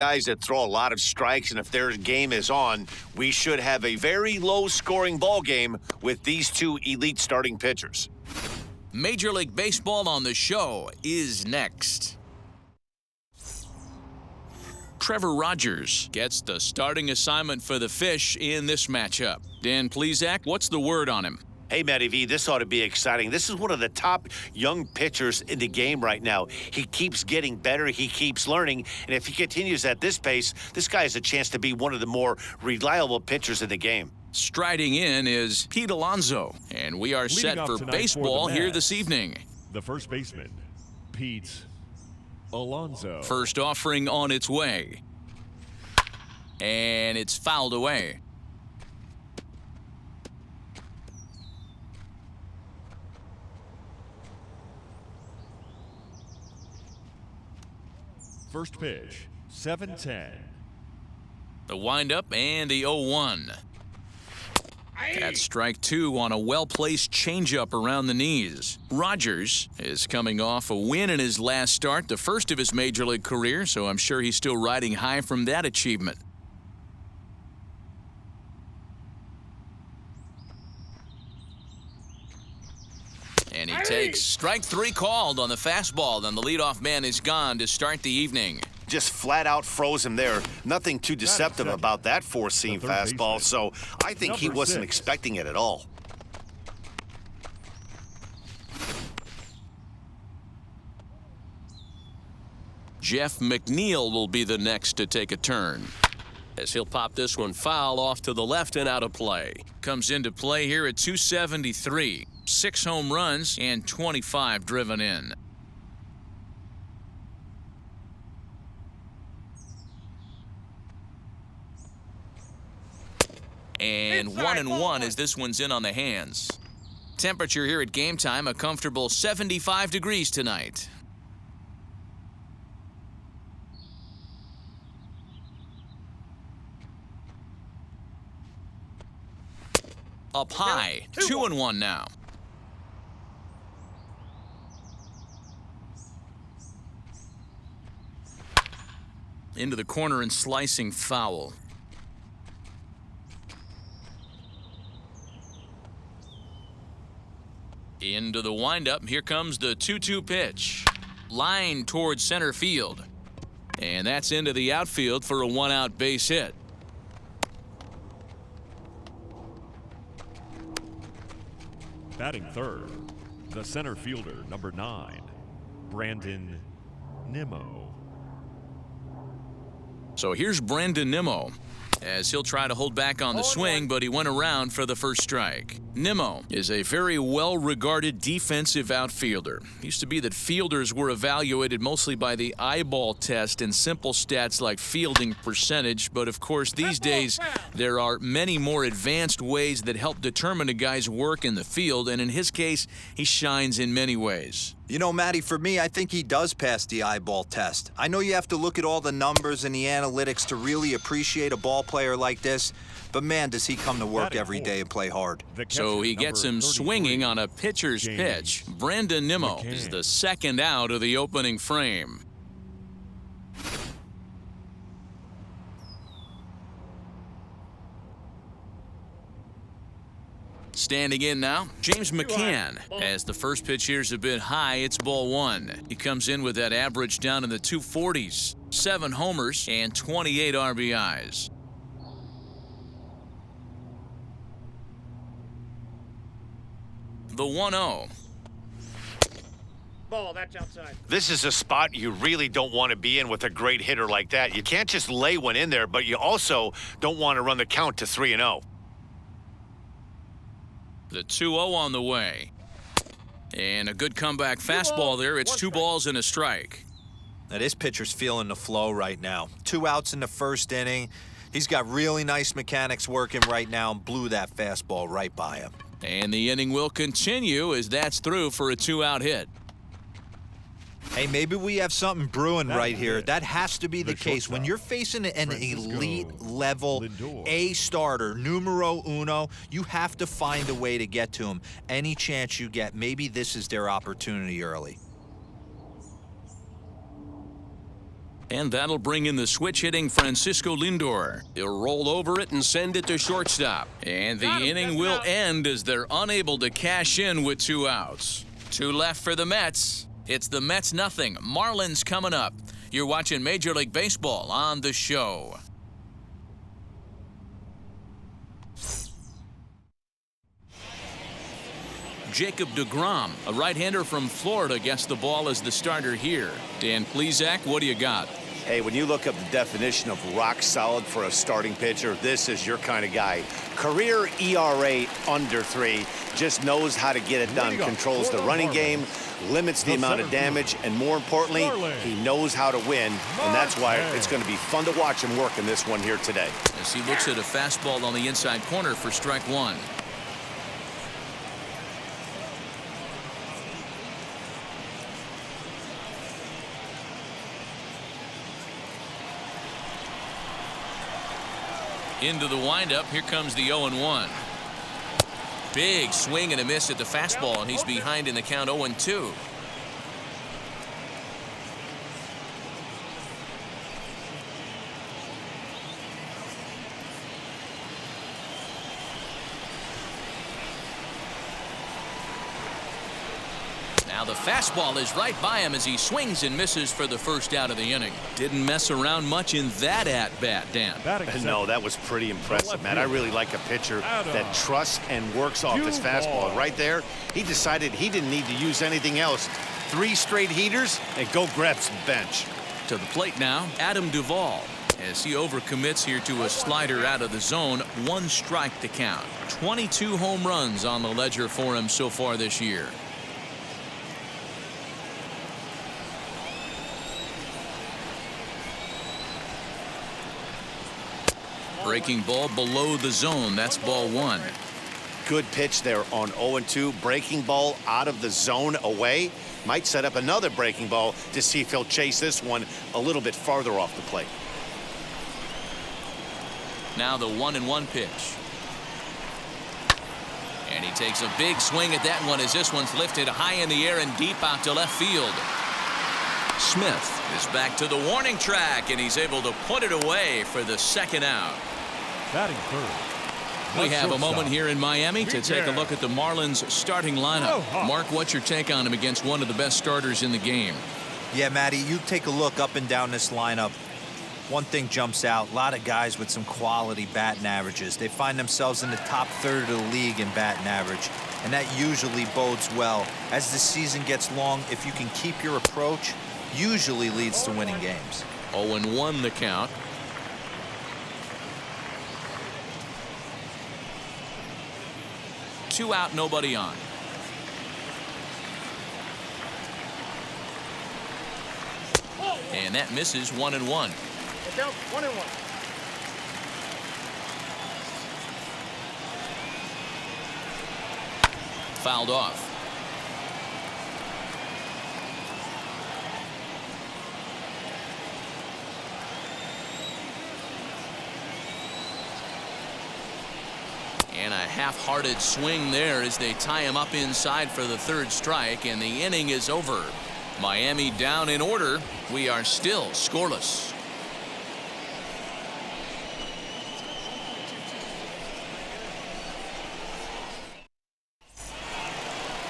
Guys that throw a lot of strikes, and if their game is on, we should have a very low-scoring ball game with these two elite starting pitchers. Major League Baseball on the Show is next. Trevor Rogers gets the starting assignment for the Fish in this matchup. Dan Plesac, what's the word on him? Hey, Matty V, this ought to be exciting. This is one of the top young pitchers in the game right now. He keeps getting better. He keeps learning. And if he continues at this pace, this guy has a chance to be one of the more reliable pitchers in the game. Striding in is Pete Alonso, and we are set for baseball here this evening. The first baseman, Pete Alonso. First offering on its way. And it's fouled away. First pitch, 7-10. The windup and the 0-1. That's strike two on a well-placed changeup around the knees. Rogers is coming off a win in his last start, the first of his major league career, so I'm sure he's still riding high from that achievement. And he takes strike three called on the fastball. Then the leadoff man is gone to start the evening. Just flat out froze him there. Nothing too deceptive about that four-seam fastball, so I think he wasn't expecting it at all. Jeff McNeil will be the next to take a turn, as he'll pop this one foul off to the left and out of play. Comes into play here at 273. 6 home runs and 25 driven in. And 1-1 as this one's in on the hands. Temperature here at game time, a comfortable 75 degrees tonight. Up high, 2-1 now. Into the corner and slicing foul. Into the windup. Here comes the 2-2 pitch. Line towards center field. And that's into the outfield for a one-out base hit. Batting third, the center fielder, number 9, Brandon Nimmo. So here's Brandon Nimmo, as he'll try to hold back on the swing, but he went around for the first strike. Nimmo is a very well-regarded defensive outfielder. It used to be that fielders were evaluated mostly by the eyeball test and simple stats like fielding percentage, but of course these days there are many more advanced ways that help determine a guy's work in the field, and in his case, he shines in many ways. You know, Matty, for me, I think he does pass the eyeball test. I know you have to look at all the numbers and the analytics to really appreciate a ball player like this, but man, does he come to work every day and play hard. So he gets him swinging on a pitcher's pitch. Brandon Nimmo is the second out of the opening frame. Standing in now, James McCann. As the first pitch here's a bit high, it's ball one. He comes in with that average down in the 240s. 7 homers and 28 RBIs. The 1-0. Ball, that's outside. This is a spot you really don't want to be in with a great hitter like that. You can't just lay one in there, but you also don't want to run the count to 3-0. The 2-0 on the way. And a good comeback fastball there. It's 2 balls and a strike. Now, this pitcher's feeling the flow right now. 2 outs in the first inning. He's got really nice mechanics working right now and blew that fastball right by him. And the inning will continue as that's through for a 2-out hit. Hey, maybe we have something brewing right here. That has to be the case. When you're facing an elite-level A starter, numero uno, you have to find a way to get to him. Any chance you get, maybe this is their opportunity early. And that'll bring in the switch-hitting Francisco Lindor. He'll roll over it and send it to shortstop. And the inning will end as they're unable to cash in with 2 outs. 2 left for the Mets. It's the Mets nothing. Marlins coming up. You're watching Major League Baseball on The Show. Jacob deGrom, a right-hander from Florida, gets the ball as the starter here. Dan Plesac, what do you got? Hey, when you look up the definition of rock solid for a starting pitcher, this is your kind of guy. Career ERA under 3, just knows how to get it done, controls the running game, limits the amount of damage, and more importantly, he knows how to win, and that's why it's going to be fun to watch him work in this one here today. As he looks at a fastball on the inside corner for strike 1. Into the windup, here comes the 0-1. Big swing and a miss at the fastball, and he's behind in the count 0-2. Now the fastball is right by him as he swings and misses for the first out of the inning. Didn't mess around much in that at-bat, Dan. No, that was pretty impressive, man. I really like a pitcher that trusts and works off his fastball. Right there, he decided he didn't need to use anything else. 3 straight heaters and go grab some bench. To the plate now, Adam Duvall. As he overcommits here to a slider out of the zone, 1 strike to count. 22 home runs on the ledger for him so far this year. Breaking ball below the zone. That's ball 1. Good pitch there on 0-2. Breaking ball out of the zone away. Might set up another breaking ball to see if he'll chase this one a little bit farther off the plate. Now the 1-1 pitch. And he takes a big swing at that one as this one's lifted high in the air and deep out to left field. Smith is back to the warning track, and he's able to put it away for the 2nd out. Batting third. We have a moment here in Miami to take a look at the Marlins starting lineup. Mark, what's your take on him against one of the best starters in the game? Yeah, Matty, you take a look up and down this lineup. One thing jumps out, a lot of guys with some quality batting averages. They find themselves in the top third of the league in batting average, and that usually bodes well. As the season gets long, if you can keep your approach, usually leads to winning games. 0-1 the count. Two out, nobody on. And that misses. 1-1. Get down, 1-1. Fouled off. And a half-hearted swing there as they tie him up inside for the 3rd strike, and the inning is over. Miami down in order. We are still scoreless.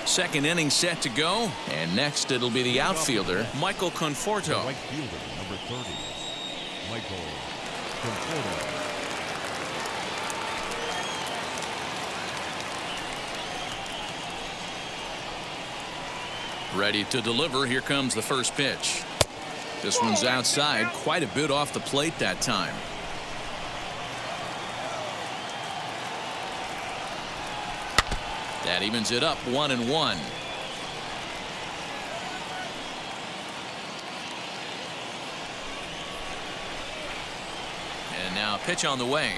Second inning set to go, and next it'll be the outfielder, Michael Conforto. Right fielder, number 30, Michael Conforto. Ready to deliver. Here comes the first pitch. This one's outside, quite a bit off the plate that time. That evens it up. 1-1. And now a pitch on the way.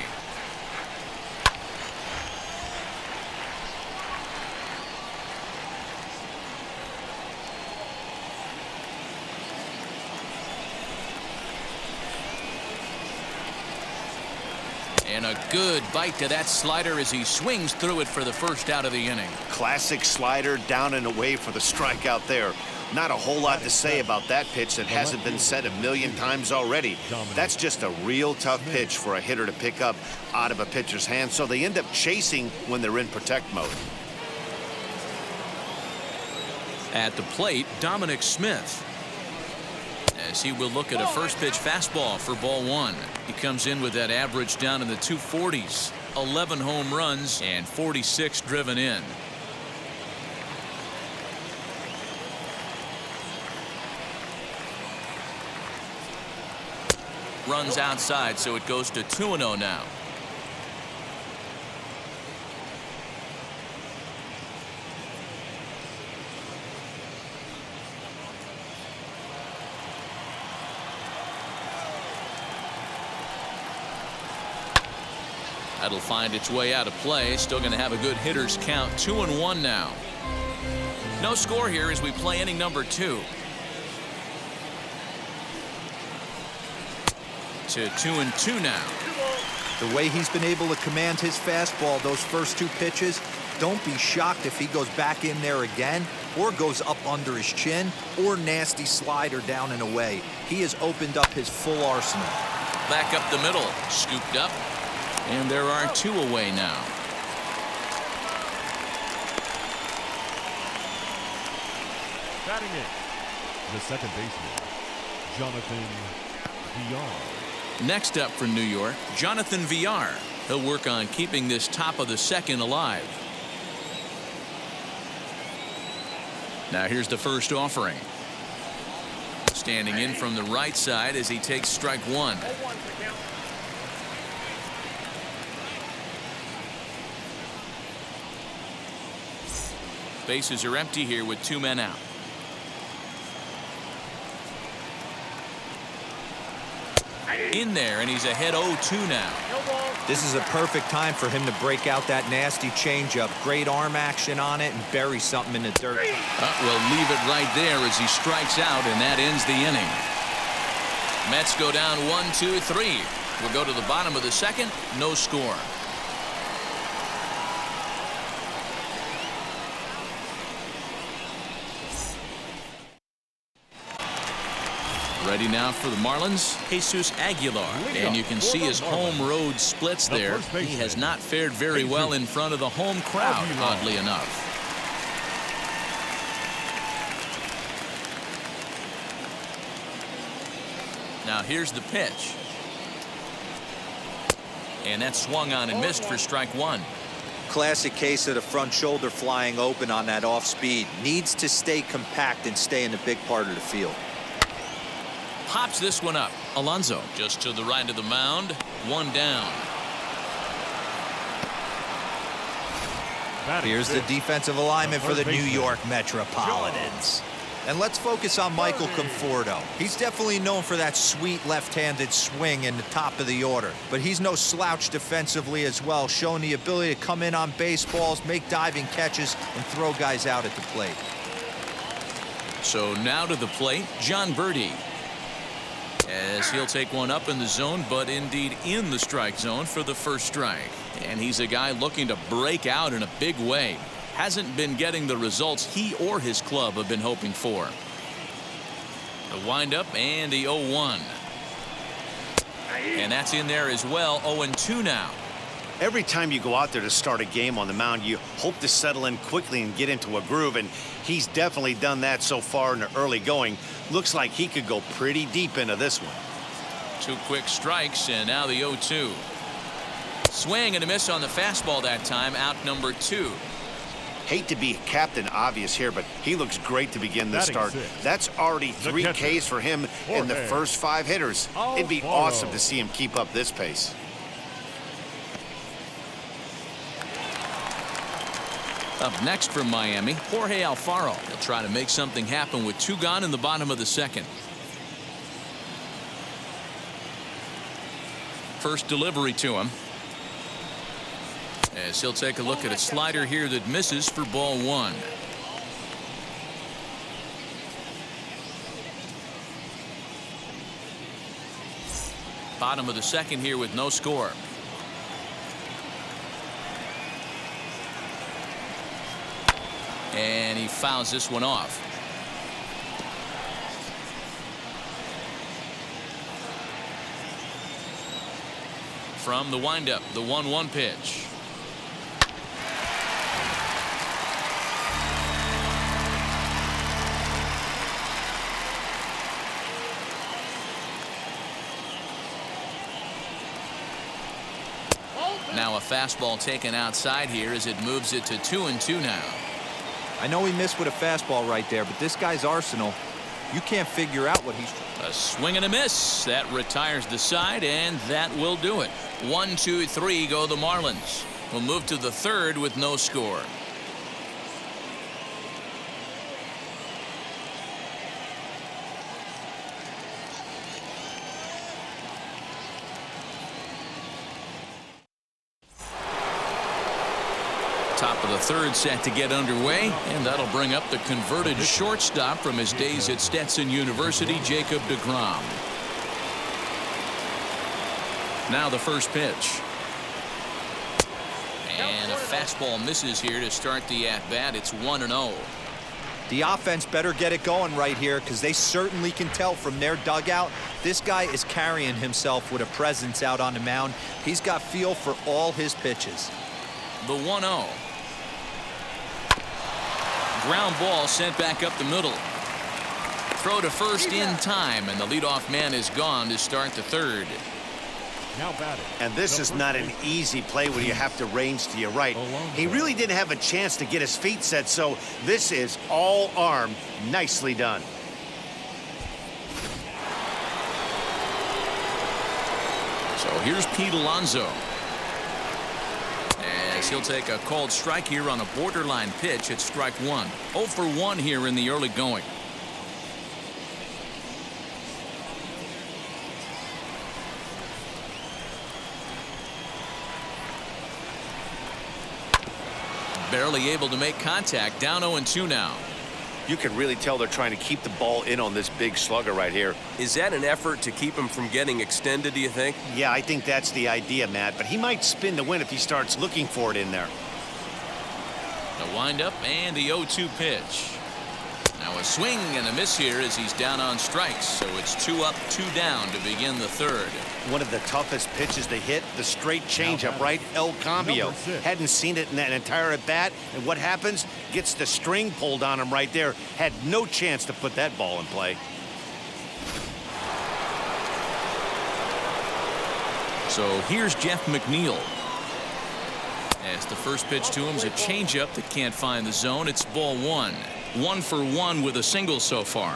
And a good bite to that slider as he swings through it for the first out of the inning. Classic slider, down and away for the strikeout there. Not a whole lot to say about that pitch that hasn't been said a million times already. That's just a real tough pitch for a hitter to pick up out of a pitcher's hand, so they end up chasing when they're in protect mode. At the plate, Dominic Smith, as he will look at a first pitch fastball for ball one. He comes in with that average down in the 240s, 11 home runs and 46 driven in. Runs outside, so it goes to 2-0 now. That'll find its way out of play. Still going to have a good hitter's count. 2-1 now. No score here as we play inning number 2. To 2-2 now. The way he's been able to command his fastball those first 2 pitches, don't be shocked if he goes back in there again or goes up under his chin or nasty slider down and away. He has opened up his full arsenal. Back up the middle. Scooped up. And there are 2 away now. Batting it, the second baseman, Jonathan Villar. Next up for New York, Jonathan Villar. He'll work on keeping this top of the second alive. Now here's the first offering. Standing in from the right side as he takes strike 1. Bases are empty here with 2 men out. In there, and he's ahead 0-2 now. This is a perfect time for him to break out that nasty changeup. Great arm action on it and bury something in the dirt. We'll leave it right there as he strikes out, and that ends the inning. Mets go down 1-2-3. We'll go to the bottom of the second. No score. Ready now for the Marlins, Jesus Aguilar. And you can see his home road splits there. He has not fared very well in front of the home crowd, oddly enough. Now here's the pitch. And that swung on and missed for strike 1. Classic case of the front shoulder flying open on that off speed. Needs to stay compact and stay in the big part of the field. Pops this one up. Alonso just to the right of the mound. 1 down. Here's the defensive alignment for the New York Metropolitans. And let's focus on Michael Conforto. He's definitely known for that sweet left-handed swing in the top of the order. But he's no slouch defensively as well, showing the ability to come in on baseballs, make diving catches, and throw guys out at the plate. So now to the plate, John Birdie. As he'll take one up in the zone, but indeed in the strike zone for the first strike. And he's a guy looking to break out in a big way. Hasn't been getting the results he or his club have been hoping for. The windup and the 0-1. And that's in there as well. 0-2 now. Every time you go out there to start a game on the mound, you hope to settle in quickly and get into a groove, and he's definitely done that so far in the early going. Looks like he could go pretty deep into this one. 2 quick strikes, and now the 0-2. Swing and a miss on the fastball that time. Out number 2. Hate to be Captain Obvious here, but he looks great to begin this start. That's already 3 Ks for him in the first 5 hitters. It'd be awesome to see him keep up this pace. Up next from Miami, Jorge Alfaro. He'll try to make something happen with 2 gone in the bottom of the second. First delivery to him. As he'll take a look at a slider here that misses for ball 1. Bottom of the second here with no score. And he fouls this one off. From the windup, the 1-1 pitch. Now a fastball taken outside here as it moves it to 2-2 now. I know he missed with a fastball right there, but this guy's arsenal, you can't figure out what he's. A swing and a miss. That retires the side, and that will do it. 1, 2, 3 go the Marlins. We'll move to the third with no score. Top of the third set to get underway, and that'll bring up the converted shortstop from his days at Stetson University, Jacob deGrom. Now the first pitch. And a fastball misses here to start the at-bat. It's 1-0. The offense better get it going right here, because they certainly can tell from their dugout this guy is carrying himself with a presence out on the mound. He's got feel for all his pitches. The 1-0. Ground ball sent back up the middle. Throw to first in time, and the leadoff man is gone to start the third. Now batting. And this is not an easy play when you have to range to your right. He really didn't have a chance to get his feet set, so this is all arm. Nicely done. So here's Pete Alonso. As he'll take a called strike here on a borderline pitch at strike one. 0 for 1 here in the early going. Barely able to make contact. Down 0-2 now. You can really tell they're trying to keep the ball in on this big slugger right here. Is that an effort to keep him from getting extended, do you think? Yeah, I think that's the idea, Matt, but he might spin the win if he starts looking for it in there. The windup and the 0-2 pitch. Now a swing and a miss here as he's down on strikes, so it's 2 up, 2 down to begin the third. One of the toughest pitches to hit, the straight changeup, right? El Cambio. Hadn't seen it in that entire at bat, and what happens? Gets the string pulled on him right there. Had no chance to put that ball in play. So here's Jeff McNeil. As the first pitch to him is a changeup that can't find the zone. It's ball 1. 1 for 1 with a single so far.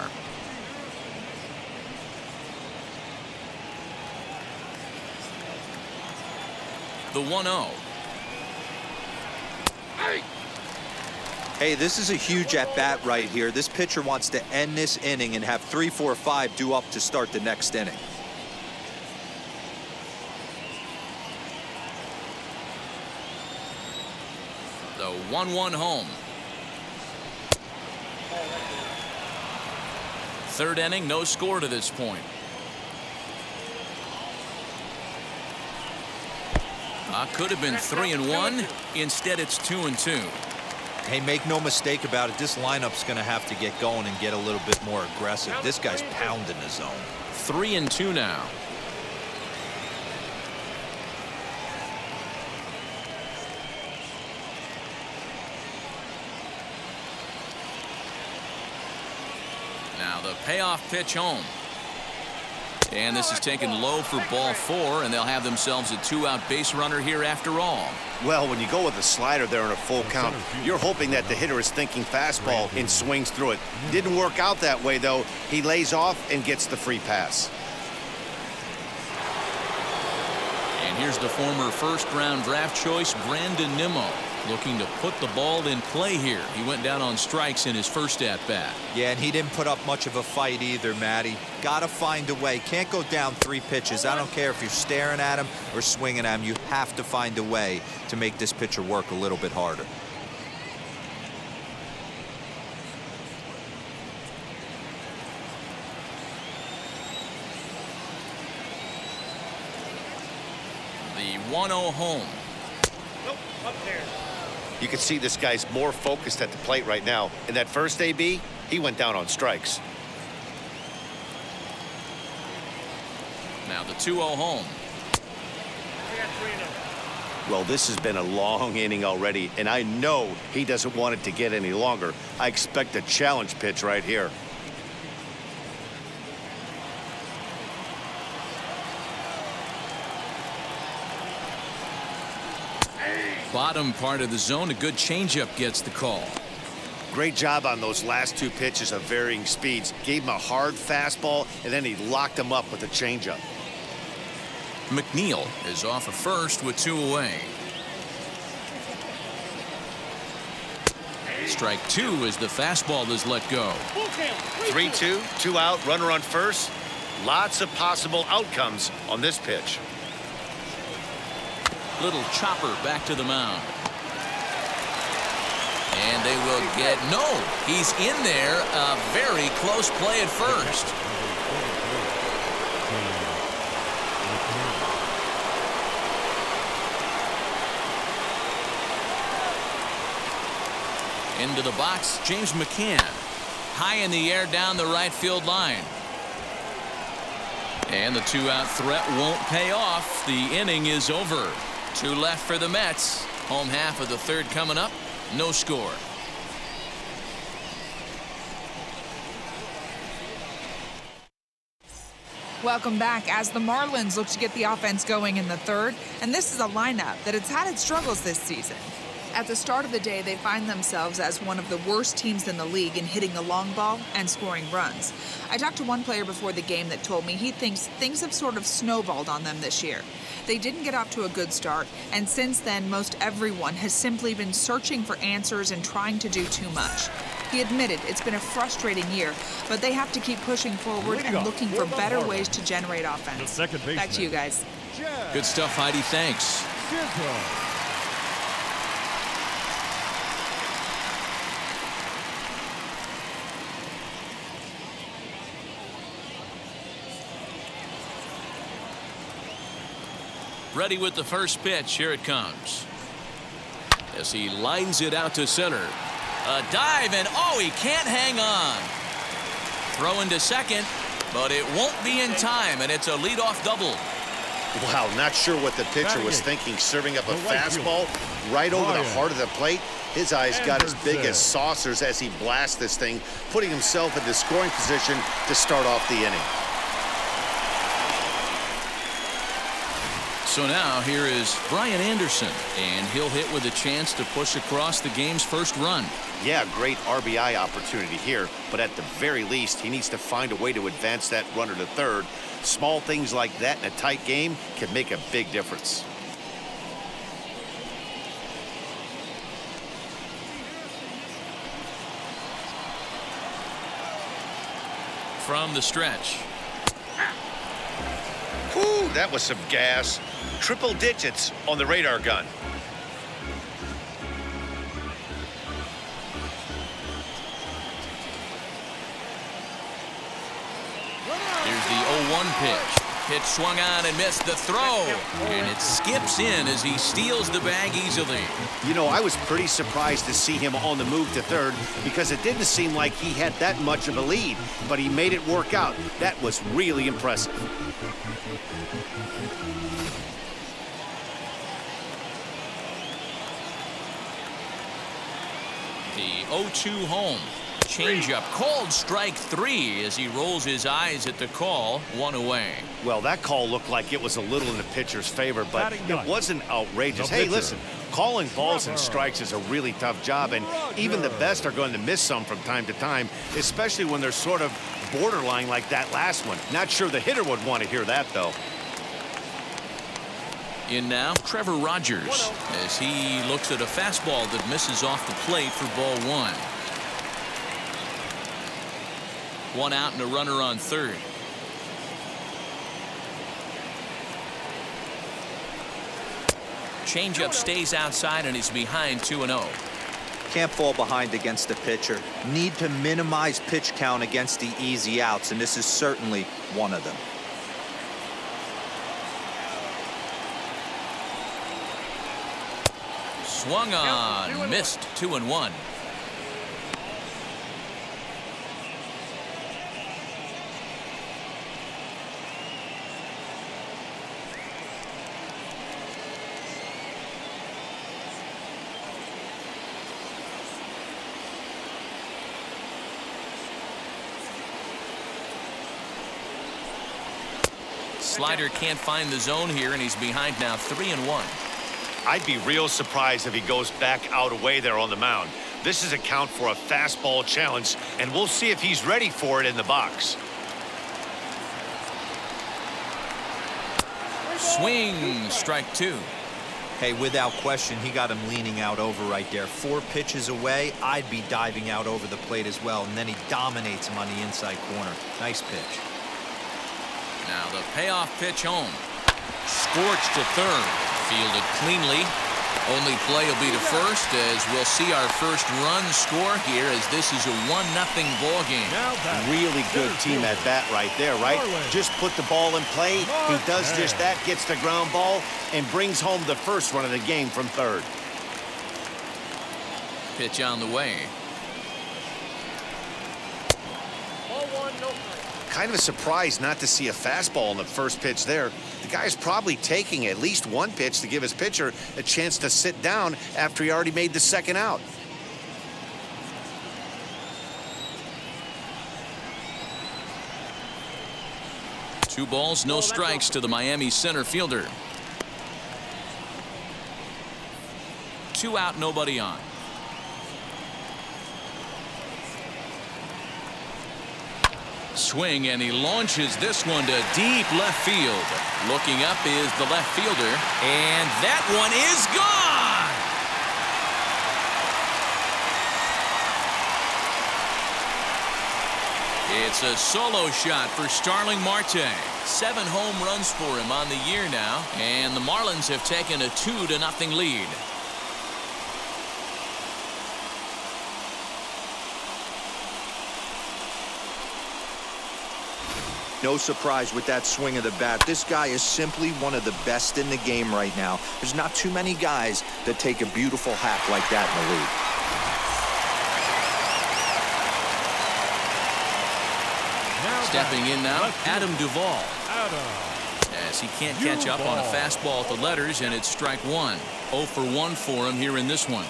The 1-0. Hey, this is a huge at-bat right here. This pitcher wants to end this inning and have 3, 4, 5 due up to start the next inning. The 1-1 home. Third inning, no score to this point. Could have been 3-1. Instead, it's 2-2. Hey, make no mistake about it. This lineup's going to have to get going and get a little bit more aggressive. This guy's pounding the zone. 3-2 now. Now the payoff pitch home. And this is taken low for ball 4, and they'll have themselves a 2-out base runner here after all. Well, when you go with a slider there in a full count, you're hoping that the hitter is thinking fastball and swings through it. Didn't work out that way, though. He lays off and gets the free pass. And here's the former first-round draft choice, Brandon Nimmo, looking to put the ball in play here. He went down on strikes in his first at-bat. Yeah, and he didn't put up much of a fight either, Matty. Got to find a way. Can't go down 3 pitches. I don't care if you're staring at him or swinging at him. You have to find a way to make this pitcher work a little bit harder. The 1-0 home. Nope, up there. You can see this guy's more focused at the plate right now. In that first AB, he went down on strikes. Now the 2-0 home. I got 3-0. Well, this has been a long inning already, and I know he doesn't want it to get any longer. I expect a challenge pitch right here. Bottom part of the zone, a good changeup gets the call. Great job on those last 2 pitches of varying speeds. Gave him a hard fastball, and then he locked him up with a changeup. McNeil is off of first with 2 away. Strike 2 as the fastball is let go. 3-2, 2 out, runner on first. Lots of possible outcomes on this pitch. Little chopper back to the mound. And they will get, no, he's in there. A very close play at first. Into the box, James McCann. High in the air down the right field line. And the 2-out threat won't pay off. The inning is over. 2 left for the Mets. Home half of the 3rd coming up. No score. Welcome back as the Marlins look to get the offense going in the 3rd, and this is a lineup that has had its struggles this season. At the start of the day, they find themselves as one of the worst teams in the league in hitting the long ball and scoring runs. I talked to one player before the game that told me he thinks things have sort of snowballed on them this year. They didn't get off to a good start, and since then, most everyone has simply been searching for answers and trying to do too much. He admitted it's been a frustrating year, but they have to keep pushing forward and looking for better ways to generate offense. The second baseman. Back to you guys. Good stuff, Heidi. Thanks. Ready with the first pitch. Here it comes. As he lines it out to center. A dive, and oh, he can't hang on. Throw into second, but it won't be in time, and it's a leadoff double. Wow, not sure what the pitcher was thinking, serving up a fastball right over the heart of the plate. His eyes got as big as saucers as he blasts this thing, putting himself into scoring position to start off the inning. So now here is Brian Anderson, and he'll hit with a chance to push across the game's first run. Yeah, great RBI opportunity here, but at the very least, he needs to find a way to advance that runner to third. Small things like that in a tight game can make a big difference. From the stretch. Whew, that was some gas. Triple digits on the radar gun. Here's the 0-1 pitch. Pitch swung on and missed the throw. And it skips in as he steals the bag easily. You know, I was pretty surprised to see him on the move to third because it didn't seem like he had that much of a lead, but he made it work out. That was really impressive. The 0-2 home. Changeup called strike 3 as he rolls his eyes at the call. 1 away. Well, that call looked like it was a little in the pitcher's favor, but it wasn't outrageous. Hey, listen, calling balls and strikes is a really tough job, and even the best are going to miss some from time to time, especially when they're sort of borderline like that last one. Not sure the hitter would want to hear that, though. In now, Trevor Rogers, as he looks at a fastball that misses off the plate for ball 1. 1 out and a runner on third. Changeup stays outside and he's behind 2-0. Can't fall behind against the pitcher. Need to minimize pitch count against the easy outs, and this is certainly one of them. Swung on, missed. 2-1. Slider can't find the zone here, and he's behind now 3-1. I'd be real surprised if he goes back out away there on the mound. This is a count for a fastball challenge, and we'll see if he's ready for it in the box. Swing, strike 2. Hey, without question, he got him leaning out over right there. 4 pitches away, I'd be diving out over the plate as well, and then he dominates him on the inside corner. Nice pitch. Now the payoff pitch home. Scorched to third. Fielded cleanly. Only play will be to first, as we'll see our first run score here, as this is a 1-0 ball game. Really good team at bat right there, right? Just put the ball in play. He does just that, gets the ground ball, and brings home the first run of the game from third. Pitch on the way. Kind of a surprise not to see a fastball in the first pitch there. The guy's probably taking at least one pitch to give his pitcher a chance to sit down after he already made the second out. Two balls, no strikes to the Miami center fielder. 2 out, nobody on. Swing, and he launches this one to deep left field. Looking up is the left fielder, and that one is gone. It's a solo shot for Starling Marte. 7 home runs for him on the year now, and the Marlins have taken a 2-0 lead. No surprise with that swing of the bat. This guy is simply one of the best in the game right now. There's not too many guys that take a beautiful hack like that in the league. Stepping in now, Adam Duvall. As he can't catch up on a fastball at the letters, and it's strike 1. 0 for 1 for him here in this one.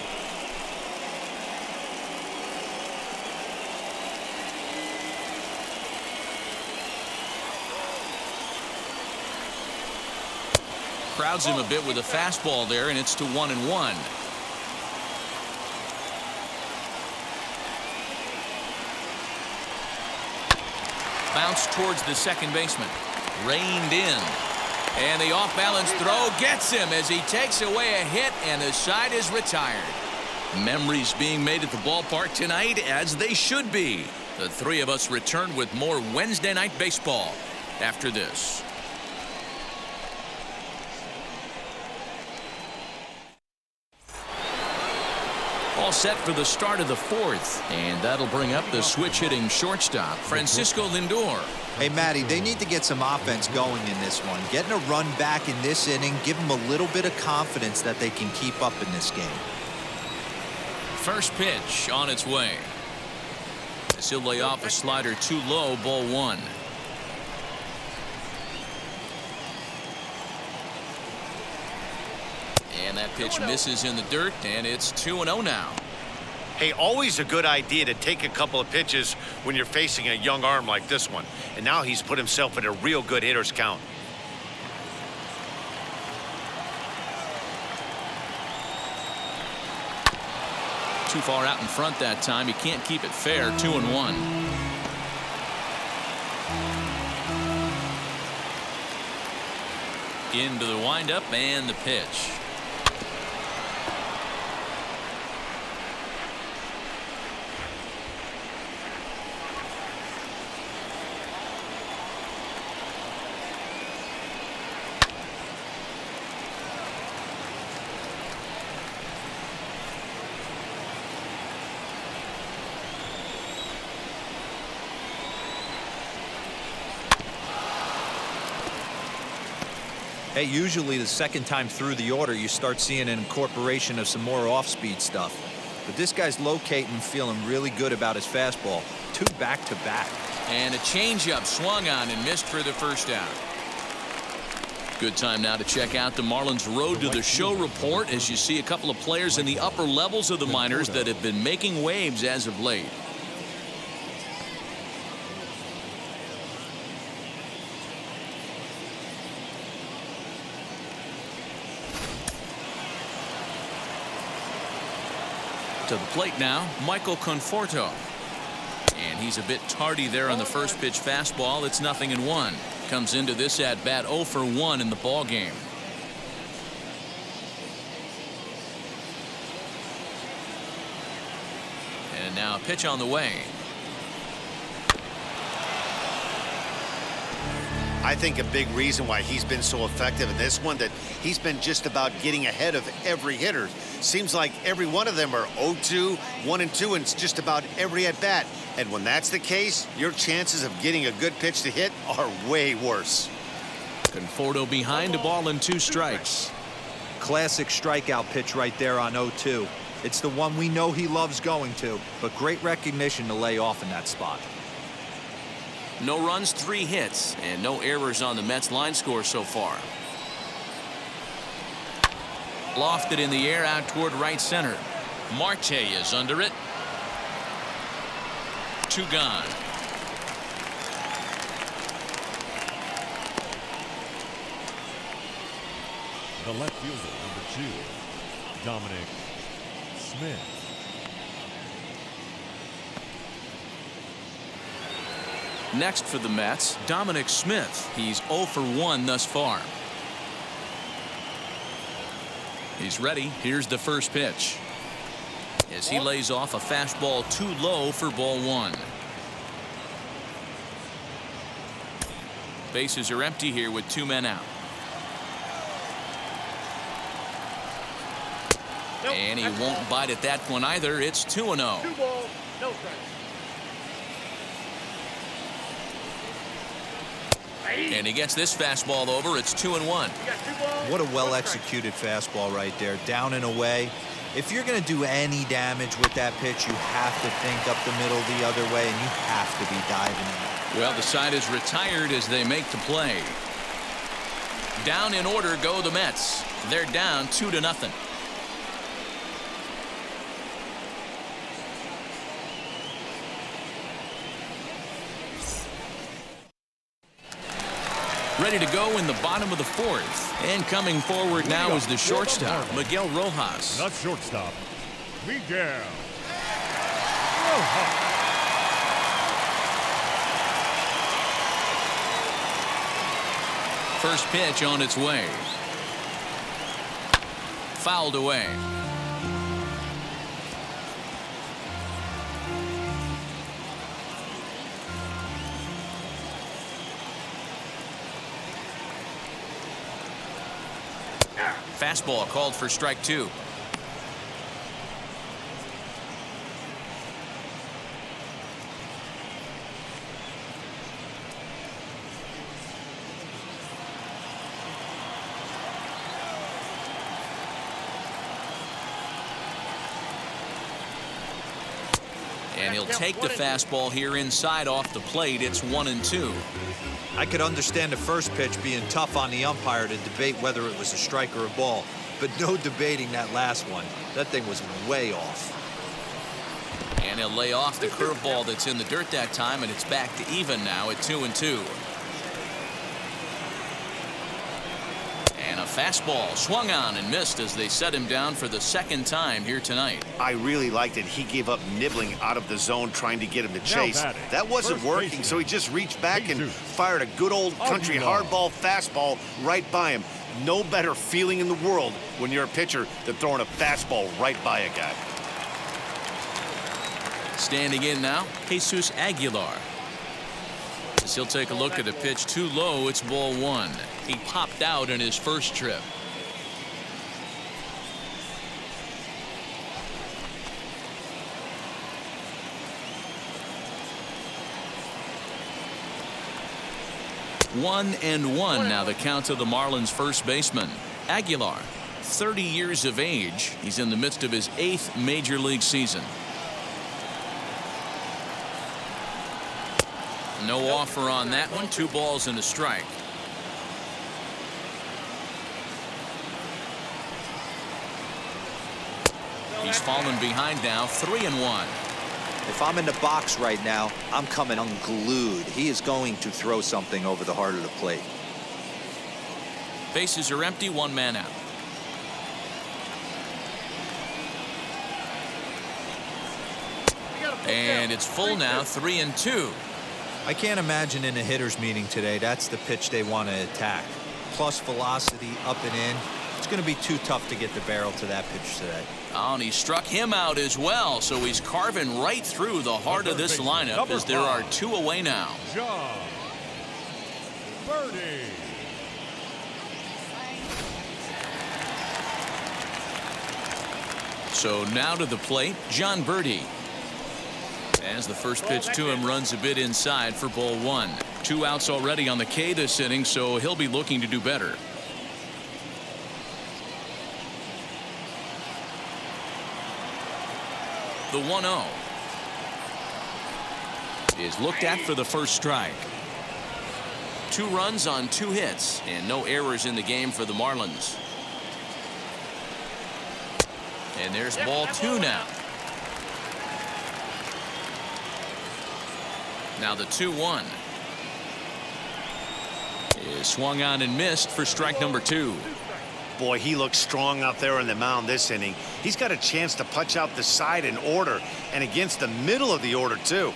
Crowds him a bit with a fastball there, and it's to 1-1. Bounce towards the second baseman. Reined in. And the off-balance throw gets him as he takes away a hit, and the side is retired. Memories being made at the ballpark tonight, as they should be. The three of us return with more Wednesday night baseball after this. All set for the start of the 4th, and that'll bring up the switch-hitting shortstop, Francisco Lindor. Hey, Matty, they need to get some offense going in this one. Getting a run back in this inning, give them a little bit of confidence that they can keep up in this game. First pitch on its way. As he'll lay off a slider too low, ball 1. And that pitch misses in the dirt, and it's 2-0 now. Hey, always a good idea to take a couple of pitches when you're facing a young arm like this one. And now he's put himself in a real good hitter's count. Too far out in front that time. He can't keep it fair. 2-1. Into the windup and the pitch. Hey, usually the second time through the order, you start seeing an incorporation of some more off-speed stuff. But this guy's locating and feeling really good about his fastball. 2 back-to-back. And a changeup swung on and missed for the first out. Good time now to check out the Marlins Road to the Show report as you see a couple of players in the upper levels of the minors that have been making waves as of late. To the plate now, Michael Conforto. And he's a bit tardy there on the first pitch fastball. It's 0-1. Comes into this at bat 0 for 1 in the ball game. And now a pitch on the way. I think a big reason why he's been so effective in this one that he's been just about getting ahead of every hitter. Seems like every one of them are 0-2, 1-2, and it's just about every at bat. And when that's the case, your chances of getting a good pitch to hit are way worse. Conforto behind, a ball and 2 strikes. Classic strikeout pitch right there on 0-2. It's the one we know he loves going to, but great recognition to lay off in that spot. No runs, 3 hits, and no errors on the Mets line score so far. Lofted in the air out toward right center. Marte is under it. 2 gone. The left fielder, number 2, Dominic Smith. Next for the Mets, Dominic Smith. He's 0 for 1 thus far. He's ready. Here's the first pitch. As he lays off a fastball too low for ball 1. Bases are empty here with 2 men out. And he won't bite at that one either. It's 2-0. 2 balls, no strikes. And he gets this fastball over. It's 2-1. What a well-executed fastball right there. Down and away. If you're going to do any damage with that pitch, you have to think up the middle the other way, and you have to be diving in. Well, the side is retired as they make the play. Down in order go the Mets. They're down 2-0. Ready to go in the bottom of the 4th. And coming forward now is the shortstop, Miguel Rojas. Not shortstop, Miguel Rojas. First pitch on its way. Fouled away. Fastball called for strike 2. And he'll take the fastball here inside off the plate. It's 1-2. I could understand the first pitch being tough on the umpire to debate whether it was a strike or a ball, but no debating that last one. That thing was way off. And he'll lay off the curveball that's in the dirt that time, and it's back to even now at 2-2. And a fastball swung on and missed as they set him down for the 2nd time here tonight. I really liked that he gave up nibbling out of the zone trying to get him to chase. That wasn't working, so he just reached back and fired a good old country hardball fastball right by him. No better feeling in the world when you're a pitcher than throwing a fastball right by a guy. Standing in now, Jesus Aguilar. As he'll take a look at a pitch too low, it's ball 1. He popped out in his first trip. 1-1 now the count to the Marlins first baseman. Aguilar, 30 years of age. He's in the midst of his 8th major league season. No offer on that one. 2 balls and a strike. He's fallen behind now, 3-1. If I'm in the box right now, I'm coming unglued. He is going to throw something over the heart of the plate. Bases are empty, 1 man out. And it's full now, 3-2. I can't imagine in a hitter's meeting today that's the pitch they want to attack. Plus velocity, up and in. It's going to be too tough to get the barrel to that pitch today. Oh, and he struck him out as well, so he's carving right through the heart of this lineup as there are 2 away now. John Birdie. So now to the plate, John Birdie. As the first pitch to him runs a bit inside for ball 1. 2 outs already on the K this inning, so he'll be looking to do better. The 1-0 is looked at for the first strike. 2 runs on 2 hits and no errors in the game for the Marlins. And there's ball 2 now. Now the 2-1 is swung on and missed for strike number 2. Boy, he looks strong out there on the mound this inning. He's got a chance to punch out the side in order and against the middle of the order, too.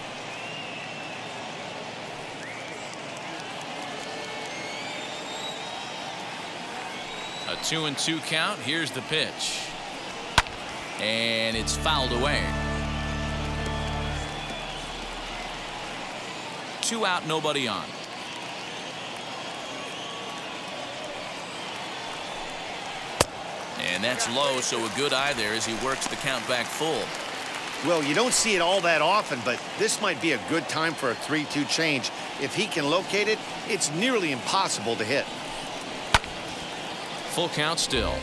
A 2-2 count. Here's the pitch. And it's fouled away. 2 out, nobody on. And that's low, so a good eye there as he works the count back full. Well, you don't see it all that often, but this might be a good time for a 3-2 change. If he can locate it, it's nearly impossible to hit. Full count still.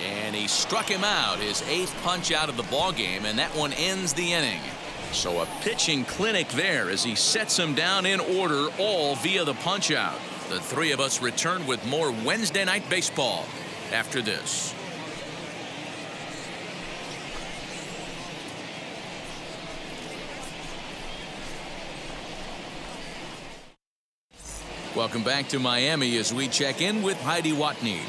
And he struck him out, his 8th punch out of the ball game, and that one ends the inning. So a pitching clinic there as he sets him down in order, all via the punch out. The 3 of us return with more Wednesday Night Baseball after this. Welcome back to Miami as we check in with Heidi Watney.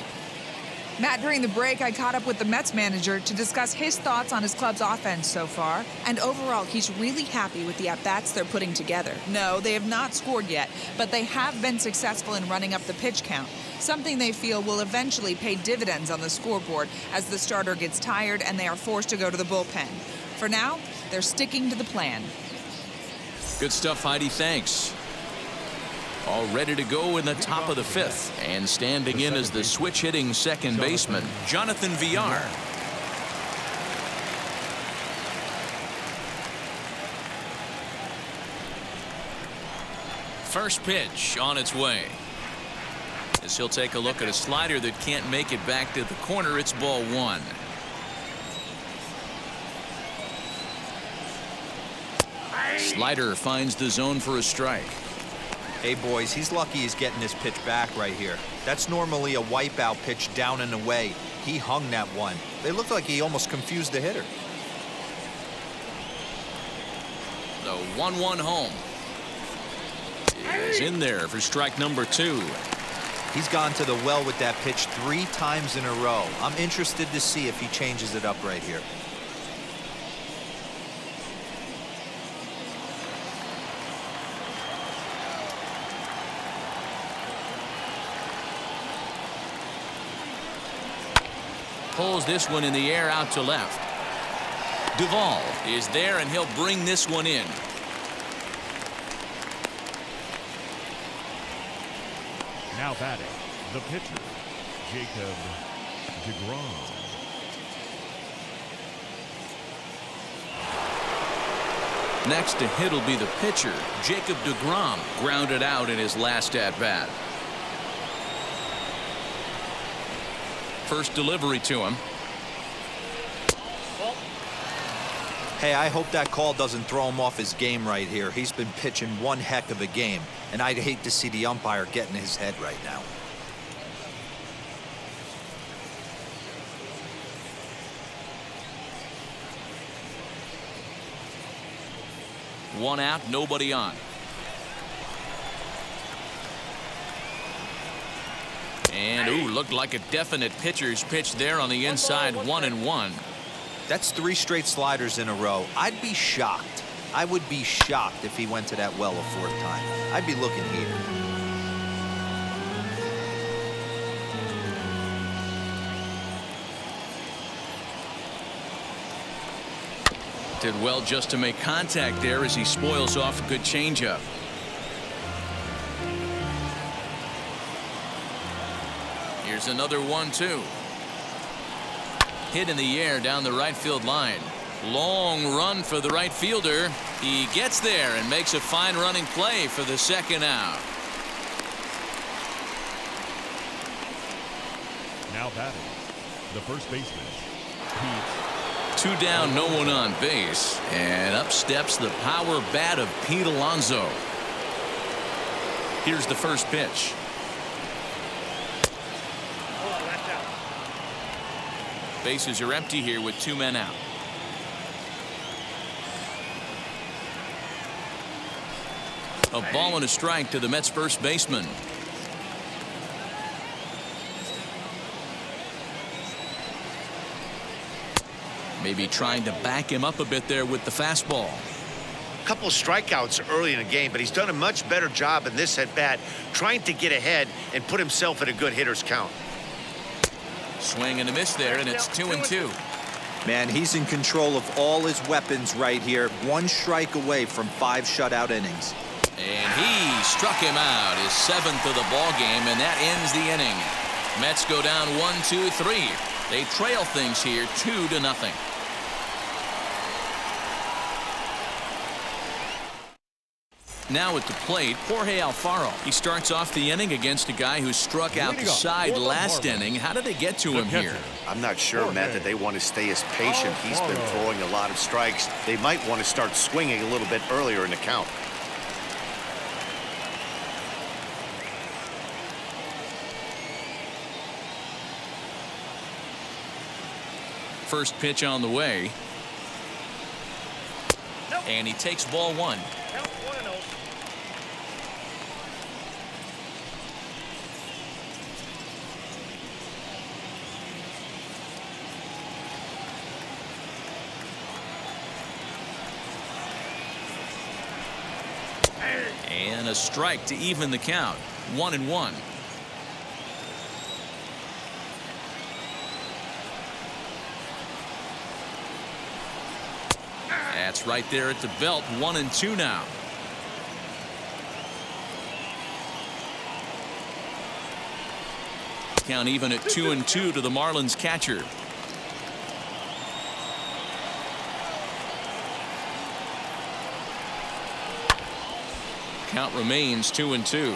Matt, during the break, I caught up with the Mets manager to discuss his thoughts on his club's offense so far. And overall, he's really happy with the at-bats they're putting together. No, they have not scored yet, but they have been successful in running up the pitch count, something they feel will eventually pay dividends on the scoreboard as the starter gets tired and they are forced to go to the bullpen. For now, they're sticking to the plan. Good stuff, Heidi. Thanks. All ready to go in the top of the 5th, and standing in as the switch-hitting second baseman, Jonathan Villar. First pitch on its way. As he'll take a look at a slider that can't make it back to the corner, it's ball 1. Slider finds the zone for a strike. Hey, boys, he's lucky he's getting this pitch back right here. That's normally a wipeout pitch down and away. He hung that one. It looked like he almost confused the hitter. The 1-1 home is in there for strike number 2. He's gone to the well with that pitch 3 times in a row. I'm interested to see if he changes it up right here. Pulls this one in the air out to left. Duvall is there, and he'll bring this one in. Now batting, the pitcher, Jacob DeGrom. Next to hit will be the pitcher, Jacob DeGrom, grounded out in his last at-bat. First delivery to him. Hey, I hope that call doesn't throw him off his game right here. He's been pitching one heck of a game, and I'd hate to see the umpire get in his head right now. One out, nobody on. And, ooh, looked like a definite pitcher's pitch there on the inside, 1-1. That's 3 straight sliders in a row. I'd be shocked. I would be shocked if he went to that well a 4th time. I'd be looking heated. Did well just to make contact there as he spoils off a good changeup. Here's another 1-2. Hit in the air down the right field line. Long run for the right fielder. He gets there and makes a fine running play for the 2nd out. Now batting, the first baseman, Pete. 2 down, no one on base. And up steps the power bat of Pete Alonso. Here's the first pitch. Bases are empty here with 2 men out. A ball and a strike to the Mets first baseman. Maybe trying to back him up a bit there with the fastball. Couple of strikeouts early in the game, but he's done a much better job in this at bat trying to get ahead and put himself in a good hitter's count. Swing and a miss there, and it's 2-2. Man, he's in control of all his weapons right here. 1 strike away from 5 shutout innings. And he struck him out, his 7th of the ball game, and that ends the inning. Mets go down 1-2-3. They trail things here 2-0. Now at the plate, Jorge Alfaro. He starts off the inning against a guy who struck out the side last inning. How did they get to him here? I'm not sure, Matt, that they want to stay as patient. He's been throwing a lot of strikes. They might want to start swinging a little bit earlier in the count. First pitch on the way. And he takes ball 1. And a strike to even the count. 1-1. That's right there at the belt. 1-2 now. Count even at 2-2 to the Marlins catcher. Count remains 2-2.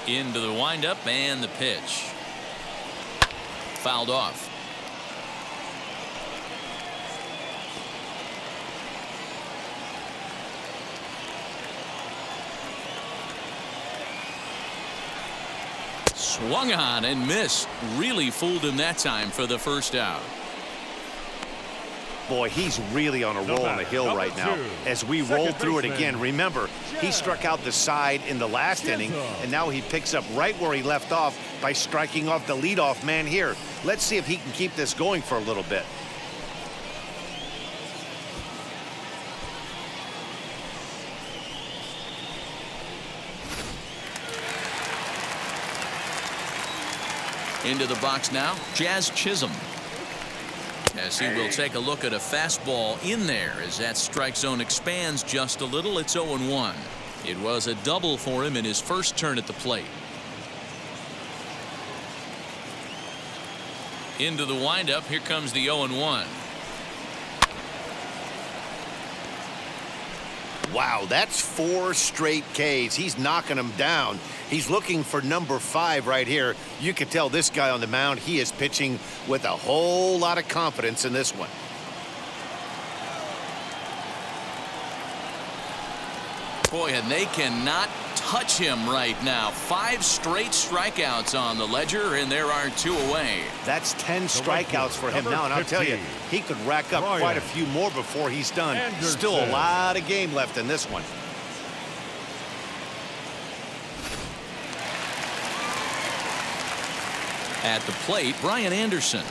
Into the windup and the pitch. Fouled off. Swung on and missed. Really fooled him that time for the first out. Boy, he's really on a roll on the hill right now. As we roll through it again, remember, he struck out the side in the last inning, and now he picks up right where he left off by striking off the leadoff man here. Let's see if he can keep this going for a little bit. Into the box now, Jazz Chisholm. As he will take a look at a fastball in there as that strike zone expands just a little. It's 0-1. It was a double for him in his first turn at the plate. Into the windup. Here comes the 0-1. Wow, that's 4 straight Ks. He's knocking them down. He's looking for number 5 right here. You can tell this guy on the mound, he is pitching with a whole lot of confidence in this one. Boy, and they cannot touch him right now. 5 straight strikeouts on the ledger, and there are 2 away. That's 10 strikeouts for him now, and I'll tell you, he could rack up quite a few more before he's done. Still a lot of game left in this one. At the plate, Brian Anderson.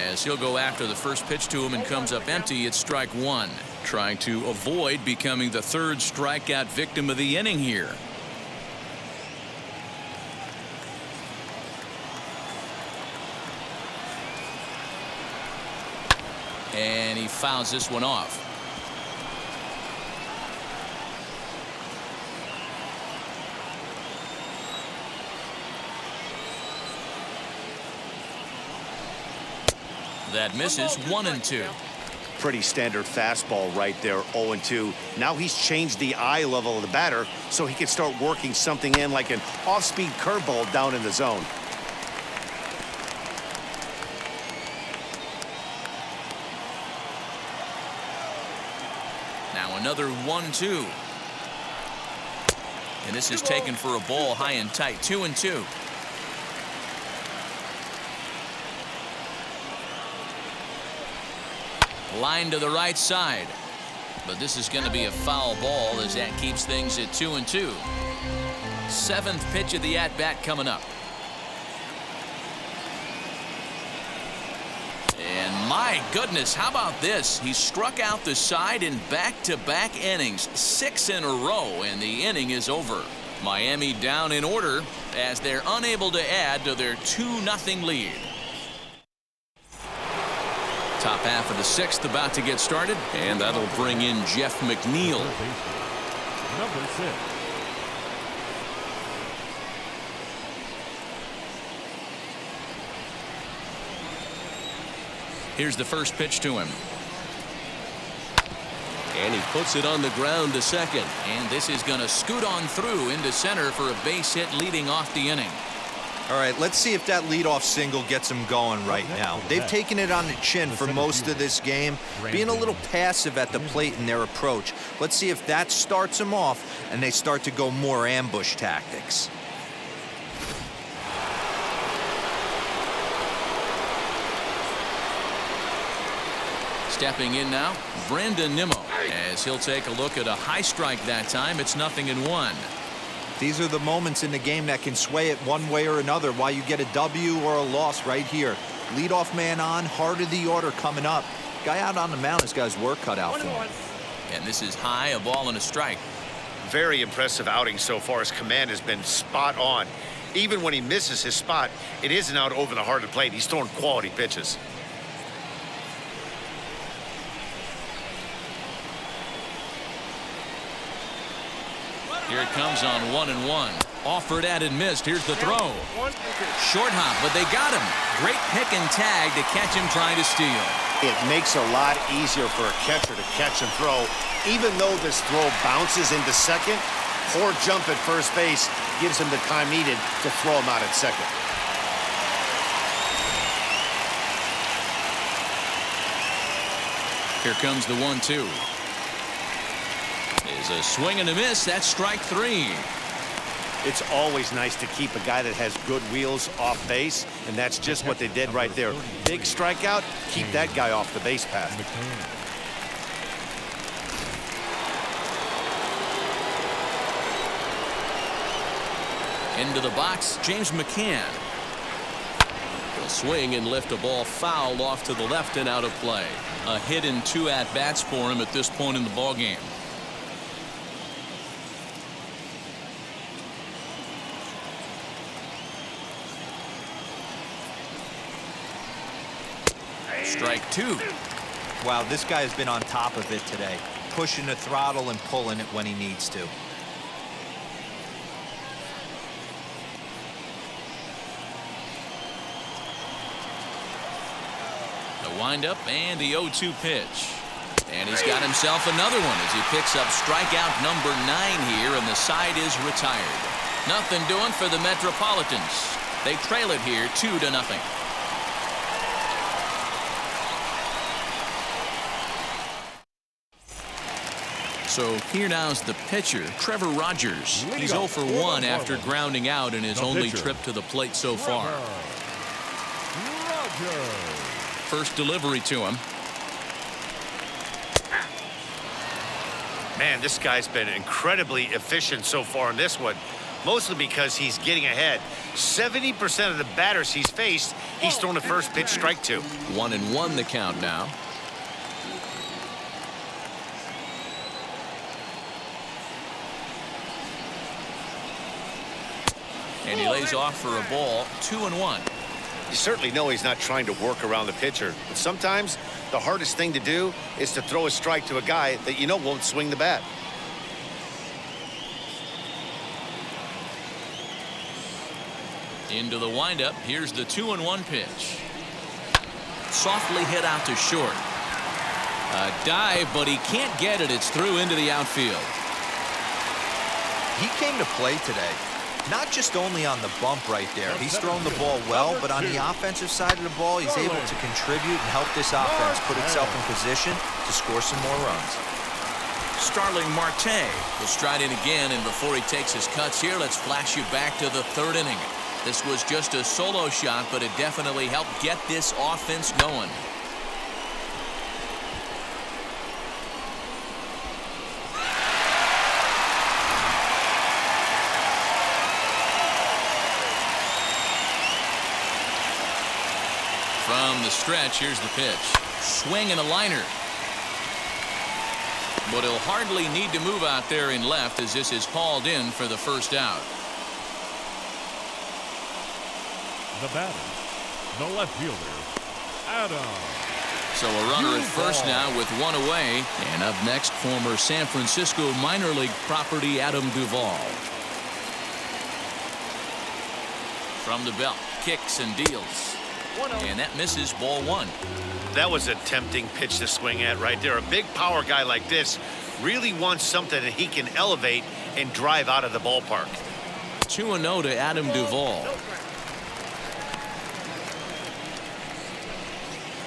As he'll go after the first pitch to him and comes up empty, it's strike 1. Trying to avoid becoming the 3rd strikeout victim of the inning here. And he fouls this one off. That misses. 1-2. Pretty standard fastball right there, 0-2. Now he's changed the eye level of the batter so he can start working something in like an off-speed curveball down in the zone. Now another 1-2. And this is taken for a ball high and tight. 2-2. Line to the right side, but this is going to be a foul ball as that keeps things at 2-2. 7th pitch of the at-bat coming up. And my goodness, how about this? He struck out the side in back-to-back innings, 6 in a row, and the inning is over. Miami down in order as they're unable to add to their 2-0 lead. Top half of the 6th about to get started, and that'll bring in Jeff McNeil. Number 6. Here's the first pitch to him. And he puts it on the ground to second. And this is going to scoot on through into center for a base hit leading off the inning. All right, let's see if that leadoff single gets them going right now. They've taken it on the chin for most of this game, being a little passive at the plate in their approach. Let's see if that starts them off and they start to go more ambush tactics. Stepping in now, Brandon Nimmo, as he'll take a look at a high strike that time. It's 0-1. These are the moments in the game that can sway it one way or another, why you get a W or a loss right here. Leadoff man on, heart of the order coming up. Guy out on the mound has got his work cut out for him. And this is high, a ball and a strike. Very impressive outing so far. His command has been spot on. Even when he misses his spot, it isn't out over the heart of the plate. He's throwing quality pitches. Here it comes on 1-1. Offered at and missed. Here's the throw. Short hop, but they got him. Great pick and tag to catch him trying to steal. It makes it a lot easier for a catcher to catch and throw. Even though this throw bounces into second, poor jump at first base gives him the time needed to throw him out at second. Here comes the 1-2. Is a swing and a miss. That's strike 3. It's always nice to keep a guy that has good wheels off base, and that's just what they did right there. Big strikeout, keep that guy off the base path. Into the box, James McCann. He'll swing and lift a ball foul off to the left and out of play. A hit in 2 at-bats for him at this point in the ballgame. Strike two. Wow, this guy has been on top of it today, pushing the throttle and pulling it when he needs to. The windup and the 0-2 pitch. And he's got himself another one as he picks up strikeout number 9 here, and the side is retired. Nothing doing for the Metropolitans. They trail it here 2-0. So here now's the pitcher, Trevor Rogers. He's 0 for 1 after grounding out in his only trip to the plate so far. First delivery to him. Man, this guy's been incredibly efficient so far in this one, mostly because he's getting ahead. 70% of the batters he's faced, he's thrown the first pitch strike to. 1-1 the count now. And he lays off for a ball. 2-1. You certainly know he's not trying to work around the pitcher, but sometimes the hardest thing to do is to throw a strike to a guy that you know won't swing the bat. Into the windup. Here's the 2-1 pitch. Softly hit out to short. A dive, but he can't get it. It's through into the outfield. He came to play today. Not just only on the bump right there. He's thrown the ball well, but on the offensive side of the ball, he's able to contribute and help this offense put itself in position to score some more runs. Starling Marte will stride in again, and before he takes his cuts here, let's flash you back to the 3rd inning. This was just a solo shot, but it definitely helped get this offense going. From the stretch, here's the pitch. Swing and a liner. But he'll hardly need to move out there in left as this is hauled in for the first out. The batter, the left fielder, Adam. So a runner at first now with 1 away. And up next, former San Francisco minor league property Adam Duvall. From the belt, kicks and deals. And that misses, ball 1. That was a tempting pitch to swing at right there. A big power guy like this really wants something that he can elevate and drive out of the ballpark. 2-0 to Adam Duvall.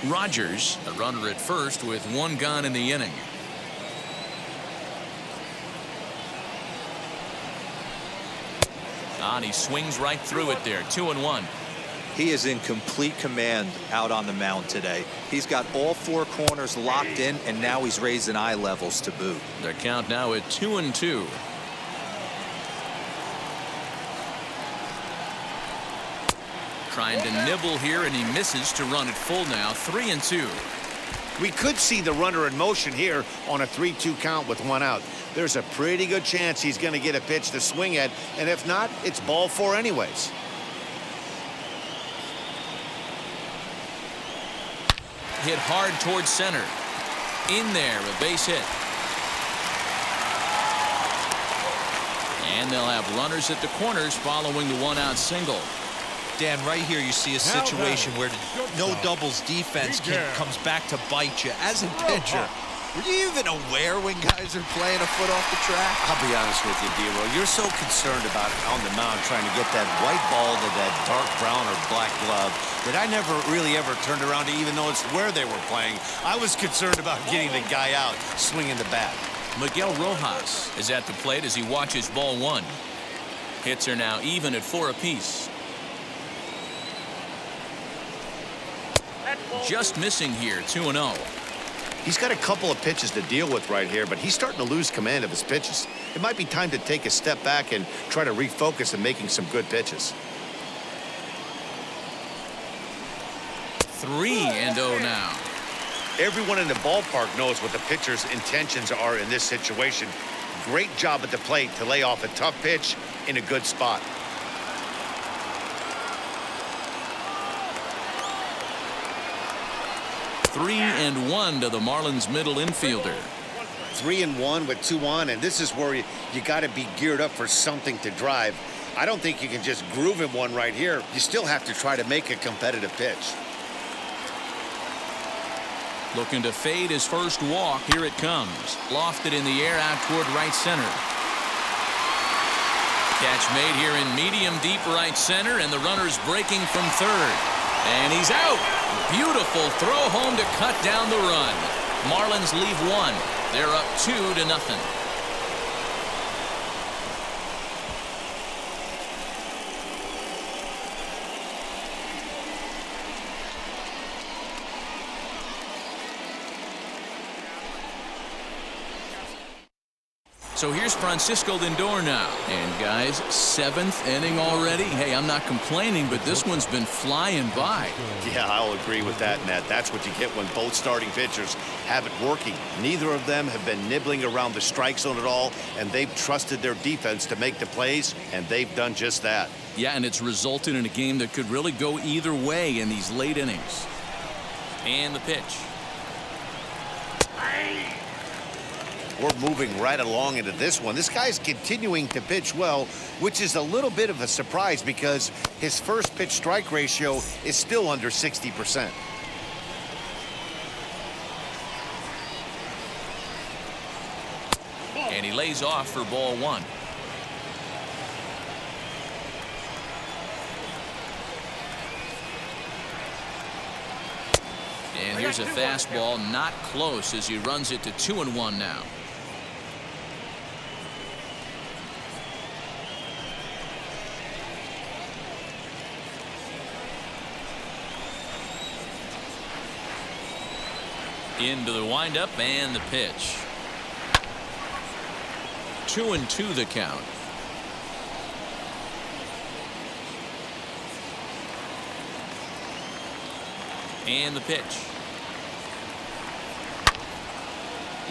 Rogers, a runner at first with 1 gone in the inning. And he swings right through it there. 2-1. He is in complete command out on the mound today. He's got all 4 corners locked in, and now he's raising eye levels to boot. The count now at 2-2. Trying to nibble here, and he misses to run it full now. 3-2. We could see the runner in motion here on a 3-2 count with 1 out. There's a pretty good chance he's going to get a pitch to swing at, and if not, it's ball 4 anyways. Hit hard towards center. In there, a base hit. And they'll have runners at the corners following the 1-out single. Dan, right here you see a situation where no doubles defense comes back to bite you. As a pitcher, were you even aware when guys are playing a foot off the track? I'll be honest with you, D-Roll. You're so concerned about on the mound trying to get that white ball to that dark brown or black glove that I never really ever turned around to even notice where they were playing. I was concerned about getting the guy out, swinging the bat. Miguel Rojas is at the plate as he watches ball 1. Hits are now even at 4 apiece. Just missing here, 2-0. He's got a couple of pitches to deal with right here, but he's starting to lose command of his pitches. It might be time to take a step back and try to refocus on making some good pitches. 3-0 now. Everyone in the ballpark knows what the pitcher's intentions are in this situation. Great job at the plate to lay off a tough pitch in a good spot. 3-1 to the Marlins middle infielder. 3-1 with 2 on, and this is where you got to be geared up for something to drive. I don't think you can just groove him one right here. You still have to try to make a competitive pitch. Looking to fade his first walk. Here it comes. Lofted in the air out toward right center. Catch made here in medium deep right center, and the runner's breaking from third. And he's out. Beautiful throw home to cut down the run. Marlins leave one. They're up 2-0. So here's Francisco Lindor now. And guys, 7th inning already. Hey, I'm not complaining, but this one's been flying by. Yeah, I'll agree with that, Nat. That's what you get when both starting pitchers have it working. Neither of them have been nibbling around the strike zone at all, and they've trusted their defense to make the plays, and they've done just that. Yeah, and it's resulted in a game that could really go either way in these late innings. And the pitch. We're moving right along into this one. This guy's continuing to pitch well, which is a little bit of a surprise because his first pitch strike ratio is still under 60%. And he lays off for ball 1. And here's a fastball, not close, as he runs it to 2-1 now. Into the windup and the pitch. 2-2 the count. And the pitch.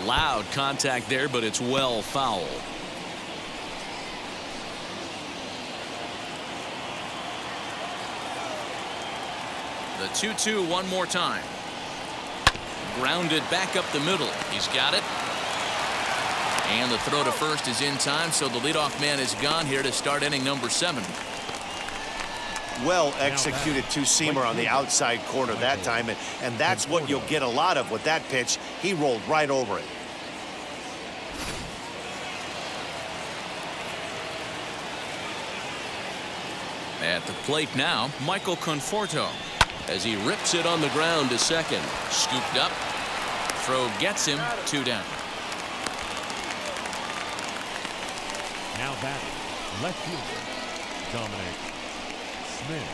Loud contact there, but it's well foul. The 2-2 one more time. Grounded back up the middle. He's got it. And the throw to first is in time, so the leadoff man is gone here to start inning number 7. Well executed two-seamer on the outside corner that time, and that's what you'll get a lot of with that pitch. He rolled right over it. At the plate now, Michael Conforto, as he rips it on the ground to second. Scooped up. Throw gets him. 2 down. Now batting, left fielder, Dominic Smith.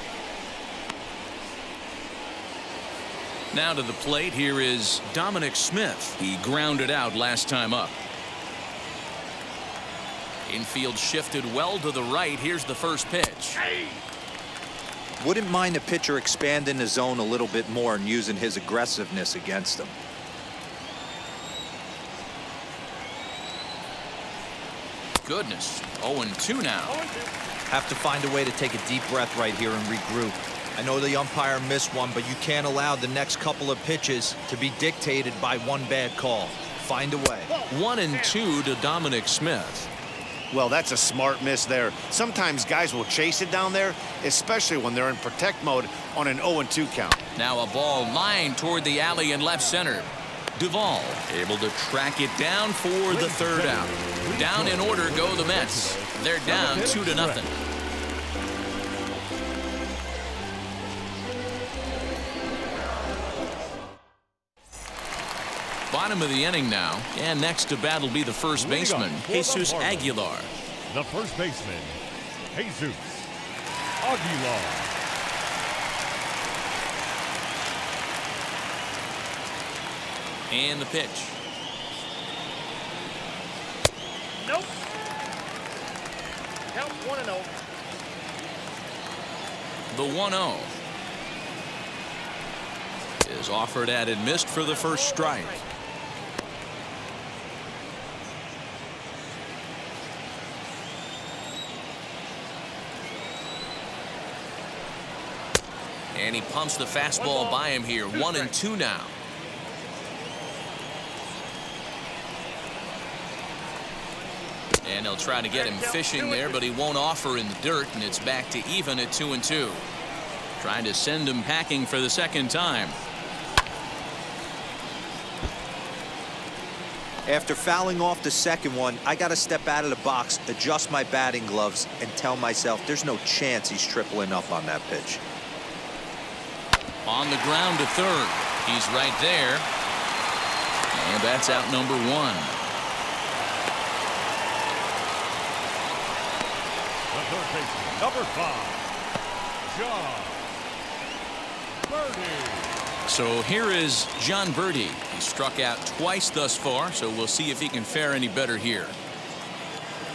Now to the plate, here is Dominic Smith. He grounded out last time up. Infield shifted well to the right. Here's the first pitch. Wouldn't mind a pitcher expanding the zone a little bit more and using his aggressiveness against them. Goodness. 0-2 now. Have to find a way to take a deep breath right here and regroup. I know the umpire missed one, but you can't allow the next couple of pitches to be dictated by one bad call. Find a way. 1-2 to Dominic Smith. Well, that's a smart miss there. Sometimes guys will chase it down there, especially when they're in protect mode on an 0-2 count. Now a ball lined toward the alley in left center. Duvall able to track it down for the third out. Down in order go the Mets. They're down 2-0. Bottom of the inning now, and next to bat will be the first baseman, Jesus Aguilar. The first baseman, Jesus Aguilar. And the pitch. Nope. Count 1-0. The 1-0 is offered at and missed for the first strike. And he pumps the fastball by him here. 1-2 now. And they'll try to get him fishing there, but he won't offer in the dirt, and it's back to even at 2-2. Trying to send him packing for the second time. After fouling off the second one, I got to step out of the box, adjust my batting gloves, and tell myself there's no chance he's tripling up on that pitch. On the ground to third. He's right there. And that's out number one. The third baseman, number 5, John Birdie. So here is John Birdie. He struck out twice thus far, so we'll see if he can fare any better here.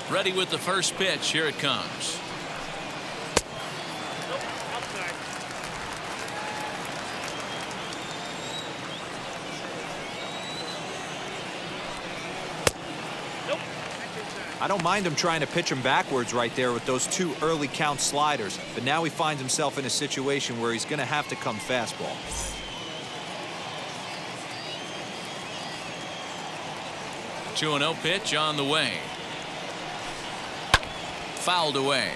Ready with the first pitch. Here it comes. Outside. Nope. I don't mind him trying to pitch him backwards right there with those 2 early count sliders, but now he finds himself in a situation where he's going to have to come fastball. The 2-0 pitch on the way. Fouled away.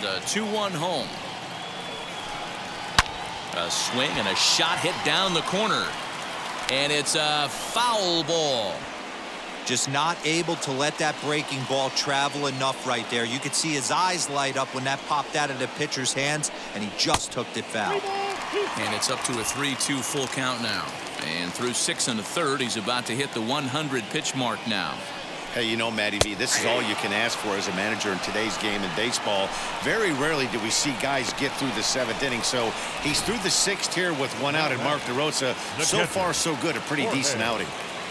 The 2-1 home. A swing and a shot hit down the corner. And it's a foul ball. Just not able to let that breaking ball travel enough right there. You could see his eyes light up when that popped out of the pitcher's hands, and he just hooked it foul. And it's up to a 3-2 full count now. And through 6 1/3, he's about to hit the 100 pitch mark now. Hey, you know, Matty V, this is all you can ask for as a manager in today's game in baseball. Very rarely do we see guys get through the 7th inning. So he's through the 6th here with 1 out, and Mark DeRosa, so far so good, a pretty decent outing.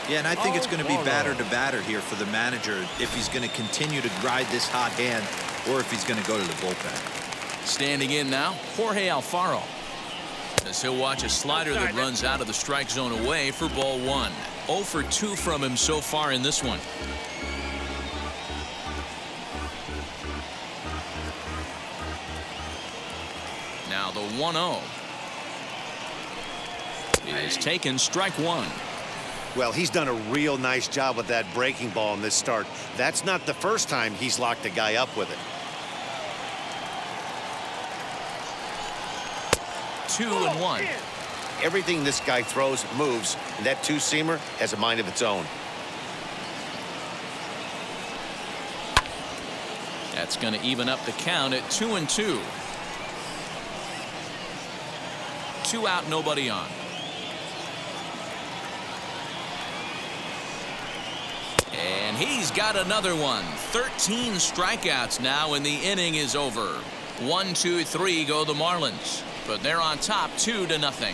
Yeah, and I think it's going to be batter to batter here for the manager if he's going to continue to ride this hot hand or if he's going to go to the bullpen. Standing in now, Jorge Alfaro. As he'll watch a slider that runs out of the strike zone away for ball 1. 0 for 2 from him so far in this one. Now the 1-0 is taken, strike 1. Well, he's done a real nice job with that breaking ball in this start. That's not the first time he's locked a guy up with it. 2-1. Everything this guy throws moves, and that 2-seamer has a mind of its own. That's going to even up the count at 2-2. 2 out, nobody on. And he's got another one. 13 strikeouts now, and the inning is over. 1, 2, 3 go the Marlins, but they're on top 2-0.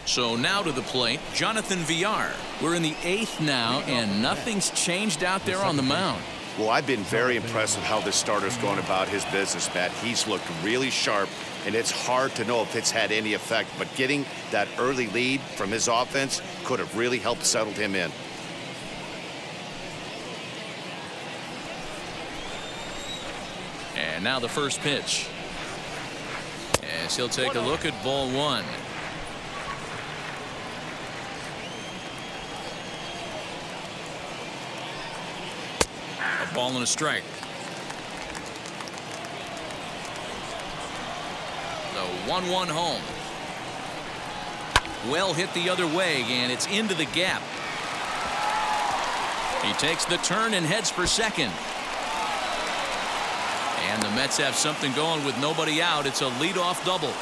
So now to the plate, Jonathan Villar. We're in the 8th now, and nothing's changed out there on the mound. Well, I've been very impressed with how this starter's going about his business, Matt. He's looked really sharp, and it's hard to know if it's had any effect, but getting that early lead from his offense could have really helped settle him in. And now the first pitch. As he'll take a look at ball 1. A ball and a strike. The 1-1 home. Well hit the other way, and it's into the gap. He takes the turn and heads for second. And the Mets have something going with nobody out. It's a leadoff double.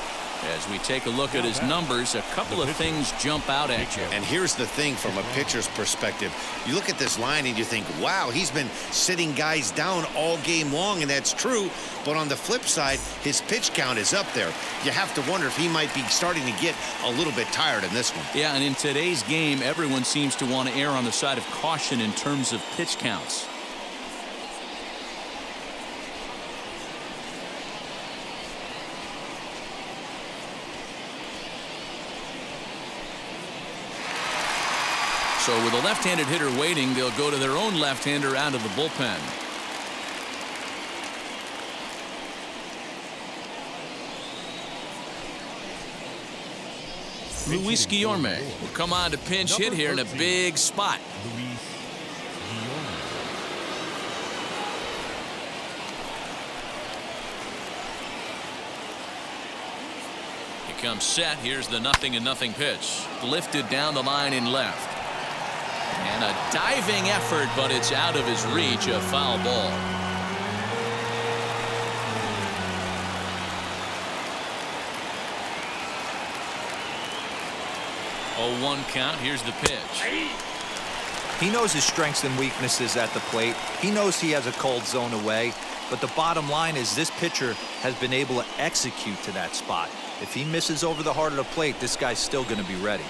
As we take a look at his numbers, a couple of things jump out at you. And here's the thing from a pitcher's perspective. You look at this line and you think, wow, he's been sitting guys down all game long, and that's true. But on the flip side, his pitch count is up there. You have to wonder if he might be starting to get a little bit tired in this one. Yeah, and in today's game, everyone seems to want to err on the side of caution in terms of pitch counts. So with a left-handed hitter waiting, they'll go to their own left-hander out of the bullpen. Luis Guillorme will come on to pinch hit here in a big spot. Luis Guillorme. He comes set. Here's the 0-0 pitch. Lifted down the line in left. And a diving effort, but it's out of his reach. A foul ball. 0-1 count. Here's the pitch. He knows his strengths and weaknesses at the plate. He knows he has a cold zone away. But the bottom line is this pitcher has been able to execute to that spot. If he misses over the heart of the plate, this guy's still going to be ready.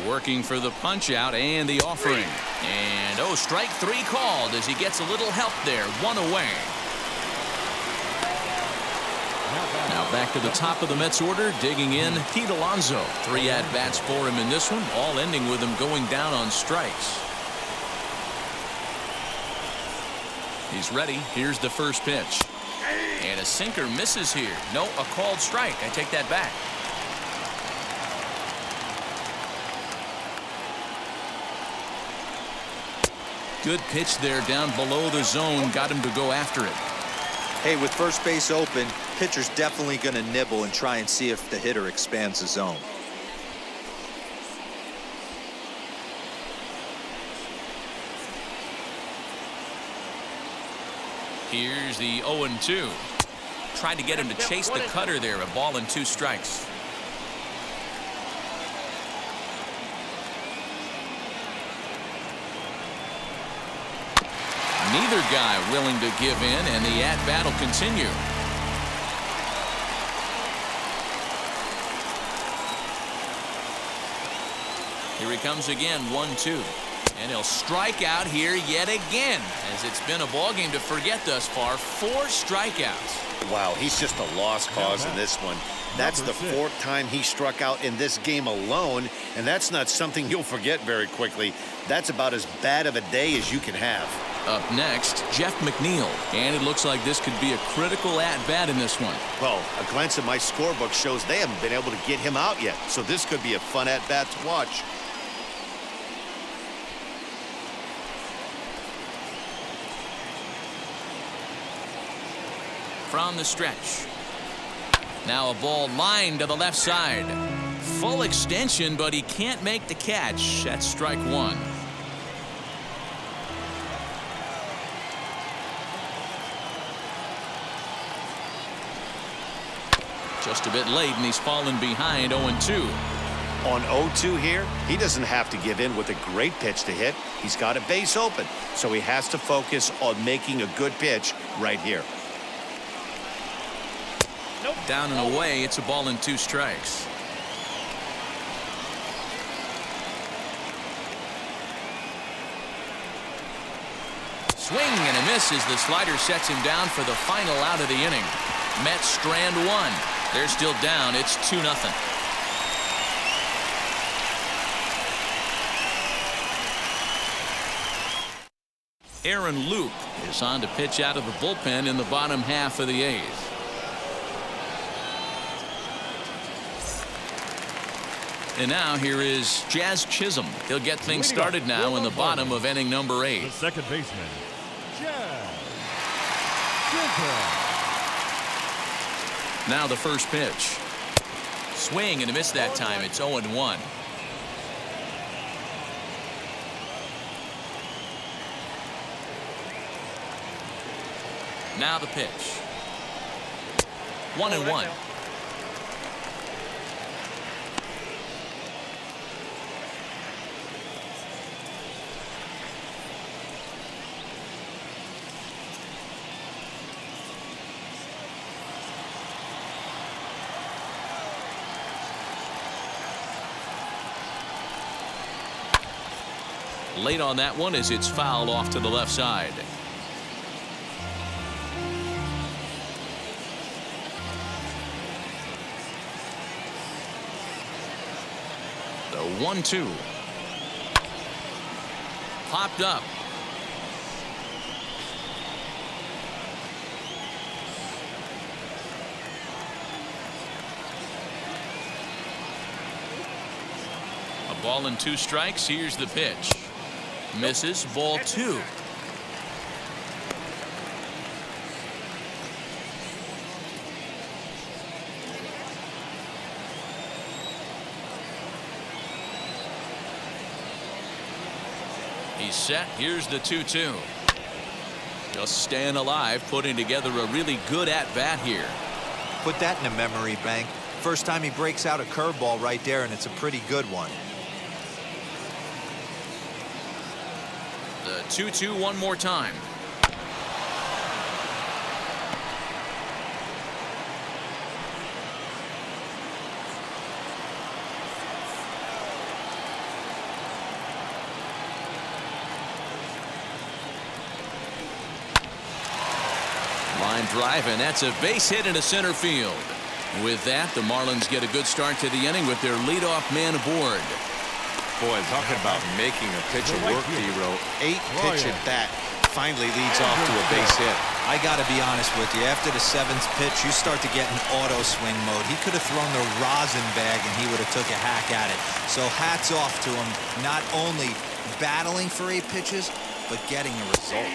Working for the punch out and the offering. And strike 3 called as he gets a little help there. 1 away. Now back to the top of the Mets order, digging in, Pete Alonso. 3 at-bats for him in this one, all ending with him going down on strikes. He's ready. Here's the first pitch. And a sinker misses here. No, a called strike. I take that back. Good pitch there down below the zone. Got him to go after it. Hey, with first base open, pitcher's definitely going to nibble and try and see if the hitter expands the zone. Here's the 0-2. Tried to get him to chase the cutter there. A ball and 2 strikes. Neither guy willing to give in, and the at-bat will continue. Here he comes again, 1-2. And he'll strike out here yet again, as it's been a ball game to forget thus far. 4 strikeouts. Wow, he's just a lost cause in this one. That's the 4th time he struck out in this game alone, and that's not something you'll forget very quickly. That's about as bad of a day as you can have. Up next, Jeff McNeil. And it looks like this could be a critical at-bat in this one. Well, a glance at my scorebook shows they haven't been able to get him out yet, so this could be a fun at-bat to watch. From the stretch. Now a ball lined to the left side. Full extension, but he can't make the catch. That's strike 1. Just a bit late, and he's fallen behind 0-2. On 0-2 here, he doesn't have to give in with a great pitch to hit. He's got a base open, so he has to focus on making a good pitch right here. Down and away, it's a ball and 2 strikes. Swing and a miss as the slider sets him down for the final out of the inning. Mets strand 1. They're still down. It's 2-0. Aaron Luke is on to pitch out of the bullpen in the bottom half of the 8th. And now here is Jazz Chisholm. He'll get things started now in the bottom of inning number 8. The second baseman, Jazz Chisholm. Now the first pitch. Swing and a miss that time. It's 0-1. Now the pitch. 1-1. Late on that one as it's fouled off to the left side. The 1-2. Popped up. Ball and 2 strikes. Here's the pitch. Misses. Ball 2. He's set. Here's the 2-2. Just staying alive, putting together a really good at-bat here. Put that in a memory bank. First time he breaks out a curveball right there, and it's a pretty good one. The 2-2 one more time. Line drive, and that's a base hit into center field. With that, the Marlins get a good start to the inning with their leadoff man aboard. Boy, talking about making a pitcher work, D-Row. 8-pitch at bat finally leads off to a base hit. I got to be honest with you. After the 7th pitch, you start to get in auto swing mode. He could have thrown the rosin bag, and he would have took a hack at it. So hats off to him, not only battling for 8 pitches, but getting a result.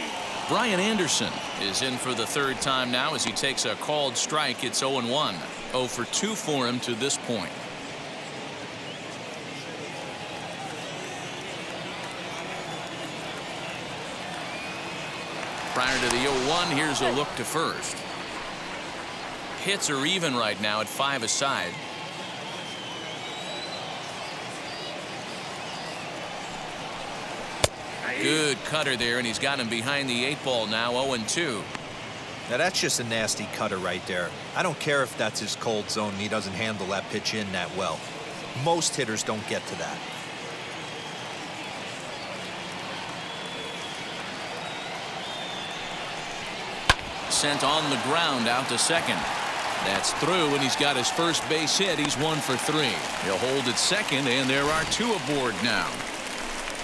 Brian Anderson is in for the 3rd time now as he takes a called strike. It's 0-1. 0 for 2 for him to this point. Prior to the 0-1, here's a look to first. Hits are even right now at 5 aside. Good cutter there, and he's got him behind the 8 ball now. 0-2. Now that's just a nasty cutter right there. I don't care if that's his cold zone and he doesn't handle that pitch in that well. Most hitters don't get to that. Sent on the ground out to second. That's through, and he's got his first base hit. He's 1 for 3. He'll hold at second, and there are 2 aboard now.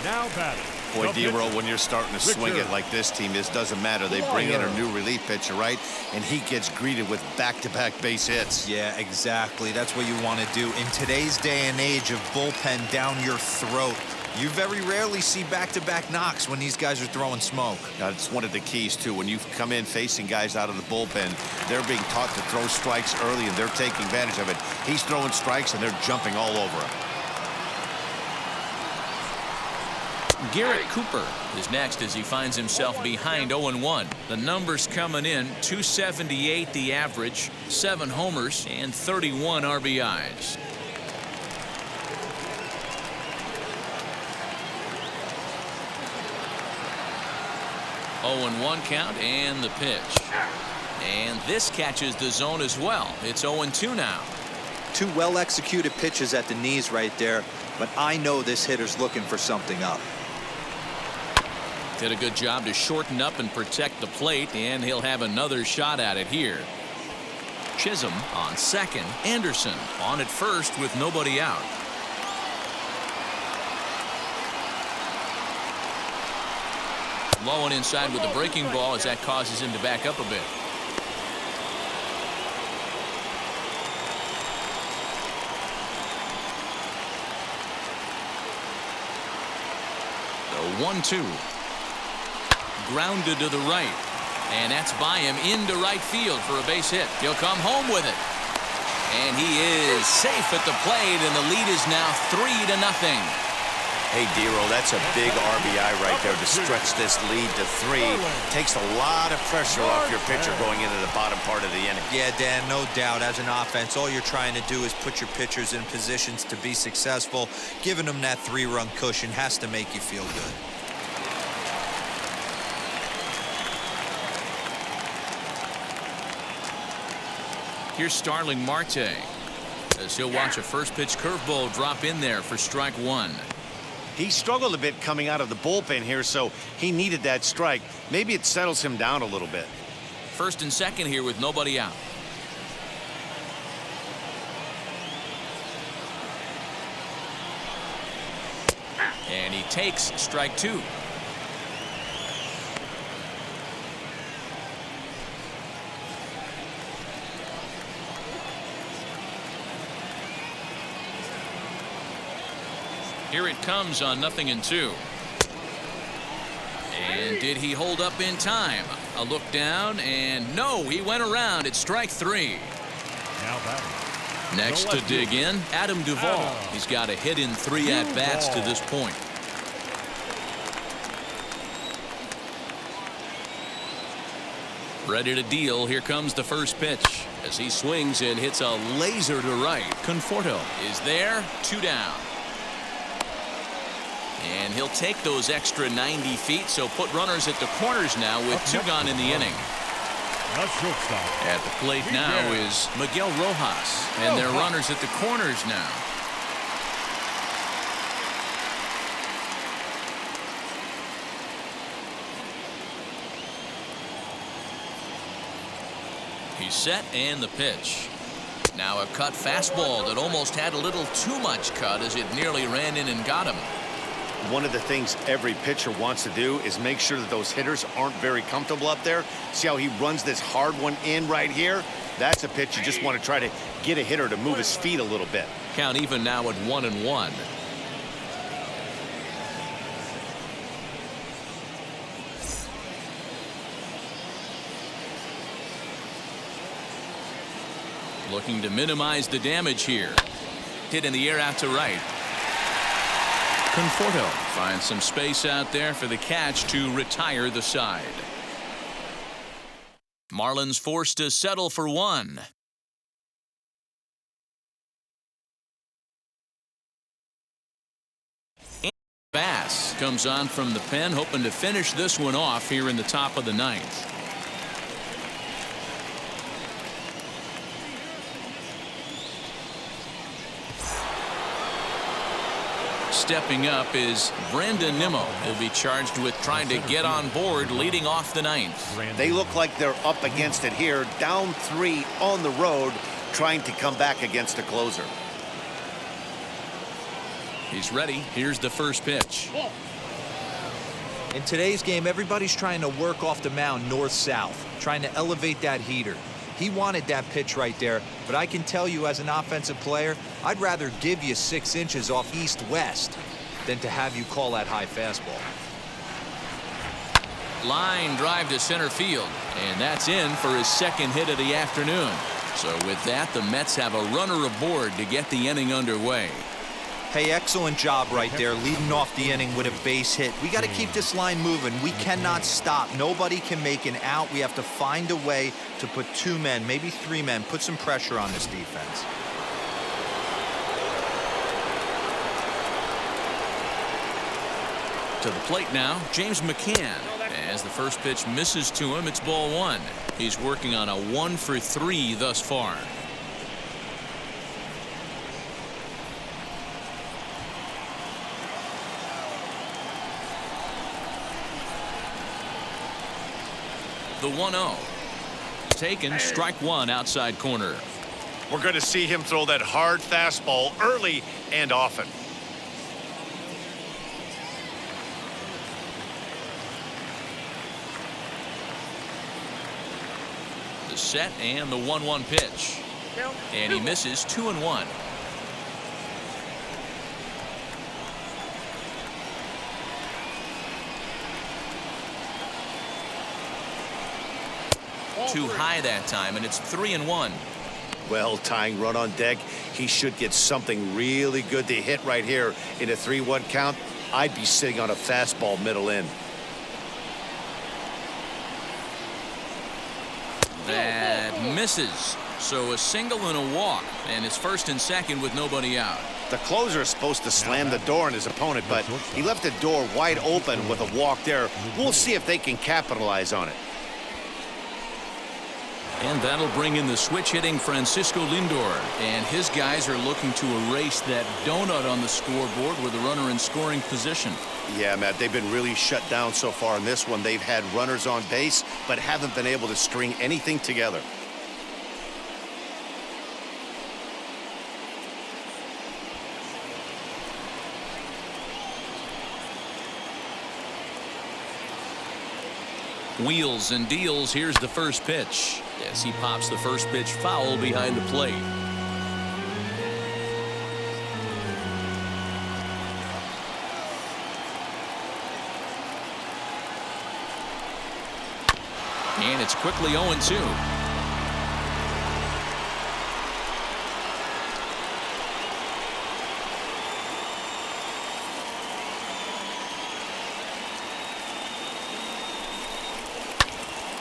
Now batting. Boy, D-Row, when you're starting to swing it like this team is, doesn't matter. They bring in a new relief pitcher, right? And he gets greeted with back-to-back base hits. Yeah, exactly. That's what you want to do. In today's day and age of bullpen down your throat, you very rarely see back-to-back knocks when these guys are throwing smoke. That's one of the keys, too. When you come in facing guys out of the bullpen, they're being taught to throw strikes early, and they're taking advantage of it. He's throwing strikes, and they're jumping all over him. Garrett Cooper is next as he finds himself behind 0-1. The numbers coming in: 278 the average, 7 homers, and 31 RBIs. Oh, 1 count, and the pitch. And this catches the zone as well. It's 0-2 now. 2 well-executed pitches at the knees right there, but I know this hitter's looking for something up. Did a good job to shorten up and protect the plate, and he'll have another shot at it here. Chisholm on second. Anderson on at first with nobody out. Low and inside with the breaking ball as that causes him to back up a bit. The 1-2. Grounded to the right, and that's by him into right field for a base hit. He'll come home with it, and he is safe at the plate, and the lead is now 3-0. Hey, D-Row, that's a big RBI right there to stretch this lead to 3. Takes a lot of pressure off your pitcher going into the bottom part of the inning. Yeah, Dan, no doubt. As an offense, all you're trying to do is put your pitchers in positions to be successful. Giving them that 3-run cushion has to make you feel good. Here's Starling Marte as he'll watch a first pitch curveball drop in there for strike 1. He struggled a bit coming out of the bullpen here, so he needed that strike. Maybe it settles him down a little bit. First and second here with nobody out. And he takes strike 2. Here it comes on 0-2. And did he hold up in time? A look down, and no, he went around. It's strike 3. Now batting. Next to dig in, Adam Duvall. He's got a hit in 3 at-bats to this point. Ready to deal. Here comes the first pitch. As he swings and hits a laser to right. Conforto is there. 2 down. And he'll take those extra 90 feet, so put runners at the corners now with 2 gone in the inning. At the plate now is Miguel Rojas, and they're runners at the corners now. He's set, and the pitch. Now a cut fastball that almost had a little too much cut as it nearly ran in and got him. One of the things every pitcher wants to do is make sure that those hitters aren't very comfortable up there. See how he runs this hard one in right here? That's a pitch you just want to try to get a hitter to move his feet a little bit. Count even now at 1-1. Looking to minimize the damage here. Hit in the air out to right. Conforto finds some space out there for the catch to retire the side. Marlins forced to settle for 1. And Bass comes on from the pen, hoping to finish this one off here in the top of the 9th. Stepping up is Brandon Nimmo. He'll be charged with trying to get on board leading off the 9th. They look like they're up against it here, down 3 on the road, trying to come back against a closer. He's ready. Here's the first pitch. In today's game, everybody's trying to work off the mound north-south, trying to elevate that heater. He wanted that pitch right there, but I can tell you as an offensive player, I'd rather give you 6 inches off east-west than to have you call that high fastball. Line drive to center field, and that's in for his 2nd hit of the afternoon. So with that, the Mets have a runner aboard to get the inning underway. Hey, excellent job right there, leading off the inning with a base hit. We got to keep this line moving. We cannot stop. Nobody can make an out. We have to find a way to put 2 men, maybe 3 men, put some pressure on this defense. To the plate now, James McCann. As the first pitch misses to him, it's ball 1. He's working on a 1 for 3 thus far. The 1-0. Taken, strike 1 outside corner. We're going to see him throw that hard fastball early and often. The set and the 1-1 pitch. And he misses 2-1. Too high that time, and it's 3-1. Well, tying run on deck. He should get something really good to hit right here in a 3-1 count. I'd be sitting on a fastball middle in. That misses. So a single and a walk, and it's 1st and 2nd with nobody out. The closer is supposed to slam the door on his opponent, but he left the door wide open with a walk there. We'll see if they can capitalize on it. And that'll bring in the switch-hitting Francisco Lindor. And his guys are looking to erase that donut on the scoreboard with a runner in scoring position. Yeah, Matt, they've been really shut down so far in this one. They've had runners on base, but haven't been able to string anything together. Wheels and deals. Here's the first pitch. As he pops the first pitch foul behind the plate. And it's quickly 0-2.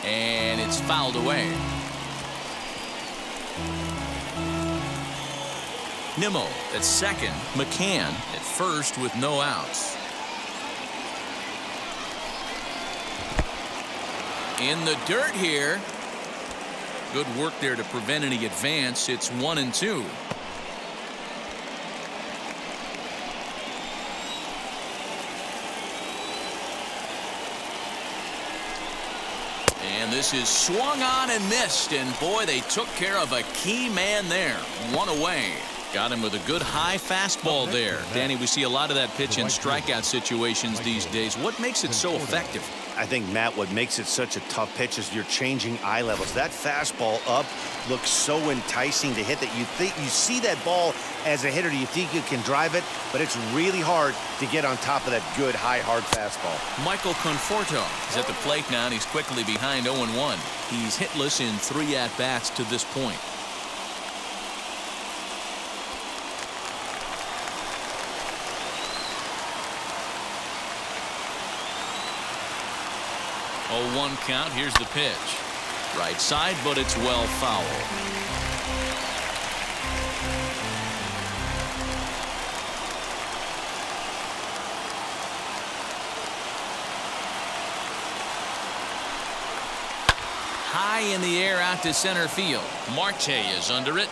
And it's fouled away. Nimmo at second. McCann at first with no outs. In the dirt here. Good work there to prevent any advance. It's 1-2. And this is swung on and missed. And boy, they took care of a key man there. One away. Got him with a good high fastball there. Danny, we see a lot of that pitch in strikeout situations these days. What makes it so effective? I think, Matt, what makes it such a tough pitch is you're changing eye levels. That fastball up looks so enticing to hit that you think you see that ball as a hitter. You think you can drive it, but it's really hard to get on top of that good, high, hard fastball. Michael Conforto is at the plate now, and he's quickly behind 0-1. He's hitless in 3 at-bats to this point. Oh, 1 count. Here's the pitch. Right side, but it's well foul. High in the air out to center field. Marte is under it.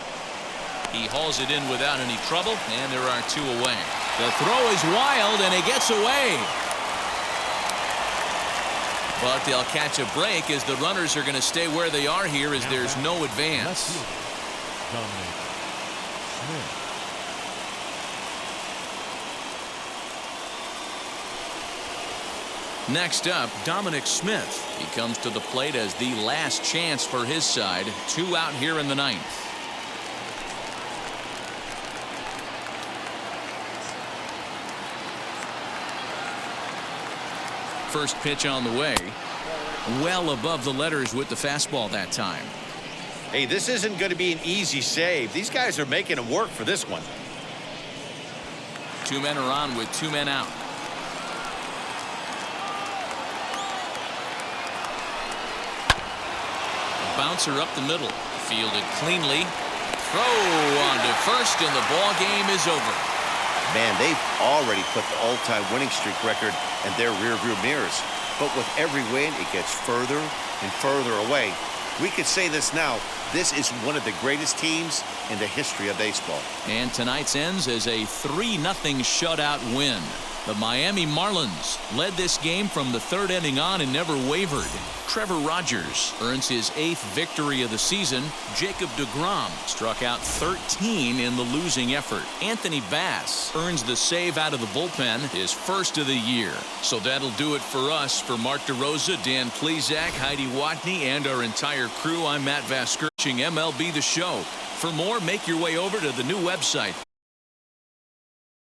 He hauls it in without any trouble, and there are 2 away. The throw is wild, and it gets away. But they'll catch a break as the runners are going to stay where they are here as there's no advance. Next up, Dominic Smith. He comes to the plate as the last chance for his side. 2 out here in the 9th. First pitch on the way. Well above the letters with the fastball that time. Hey, this isn't going to be an easy save. These guys are making them work for this one. 2 men are on with 2 men out. Bouncer up the middle. Fielded cleanly. Throw on to first, and the ball game is over. Man, they've already put the all-time winning streak record in their rearview mirrors. But with every win, it gets further and further away. We could say this now. This is one of the greatest teams in the history of baseball. And tonight's ends as a 3-0 shutout win. The Miami Marlins led this game from the 3rd inning on and never wavered. Trevor Rogers earns his 8th victory of the season. Jacob deGrom struck out 13 in the losing effort. Anthony Bass earns the save out of the bullpen, his 1st of the year. So that'll do it for us. For Mark DeRosa, Dan Plesac, Heidi Watney, and our entire crew, I'm Matt Vasgerching, MLB The Show. For more, make your way over to the new website,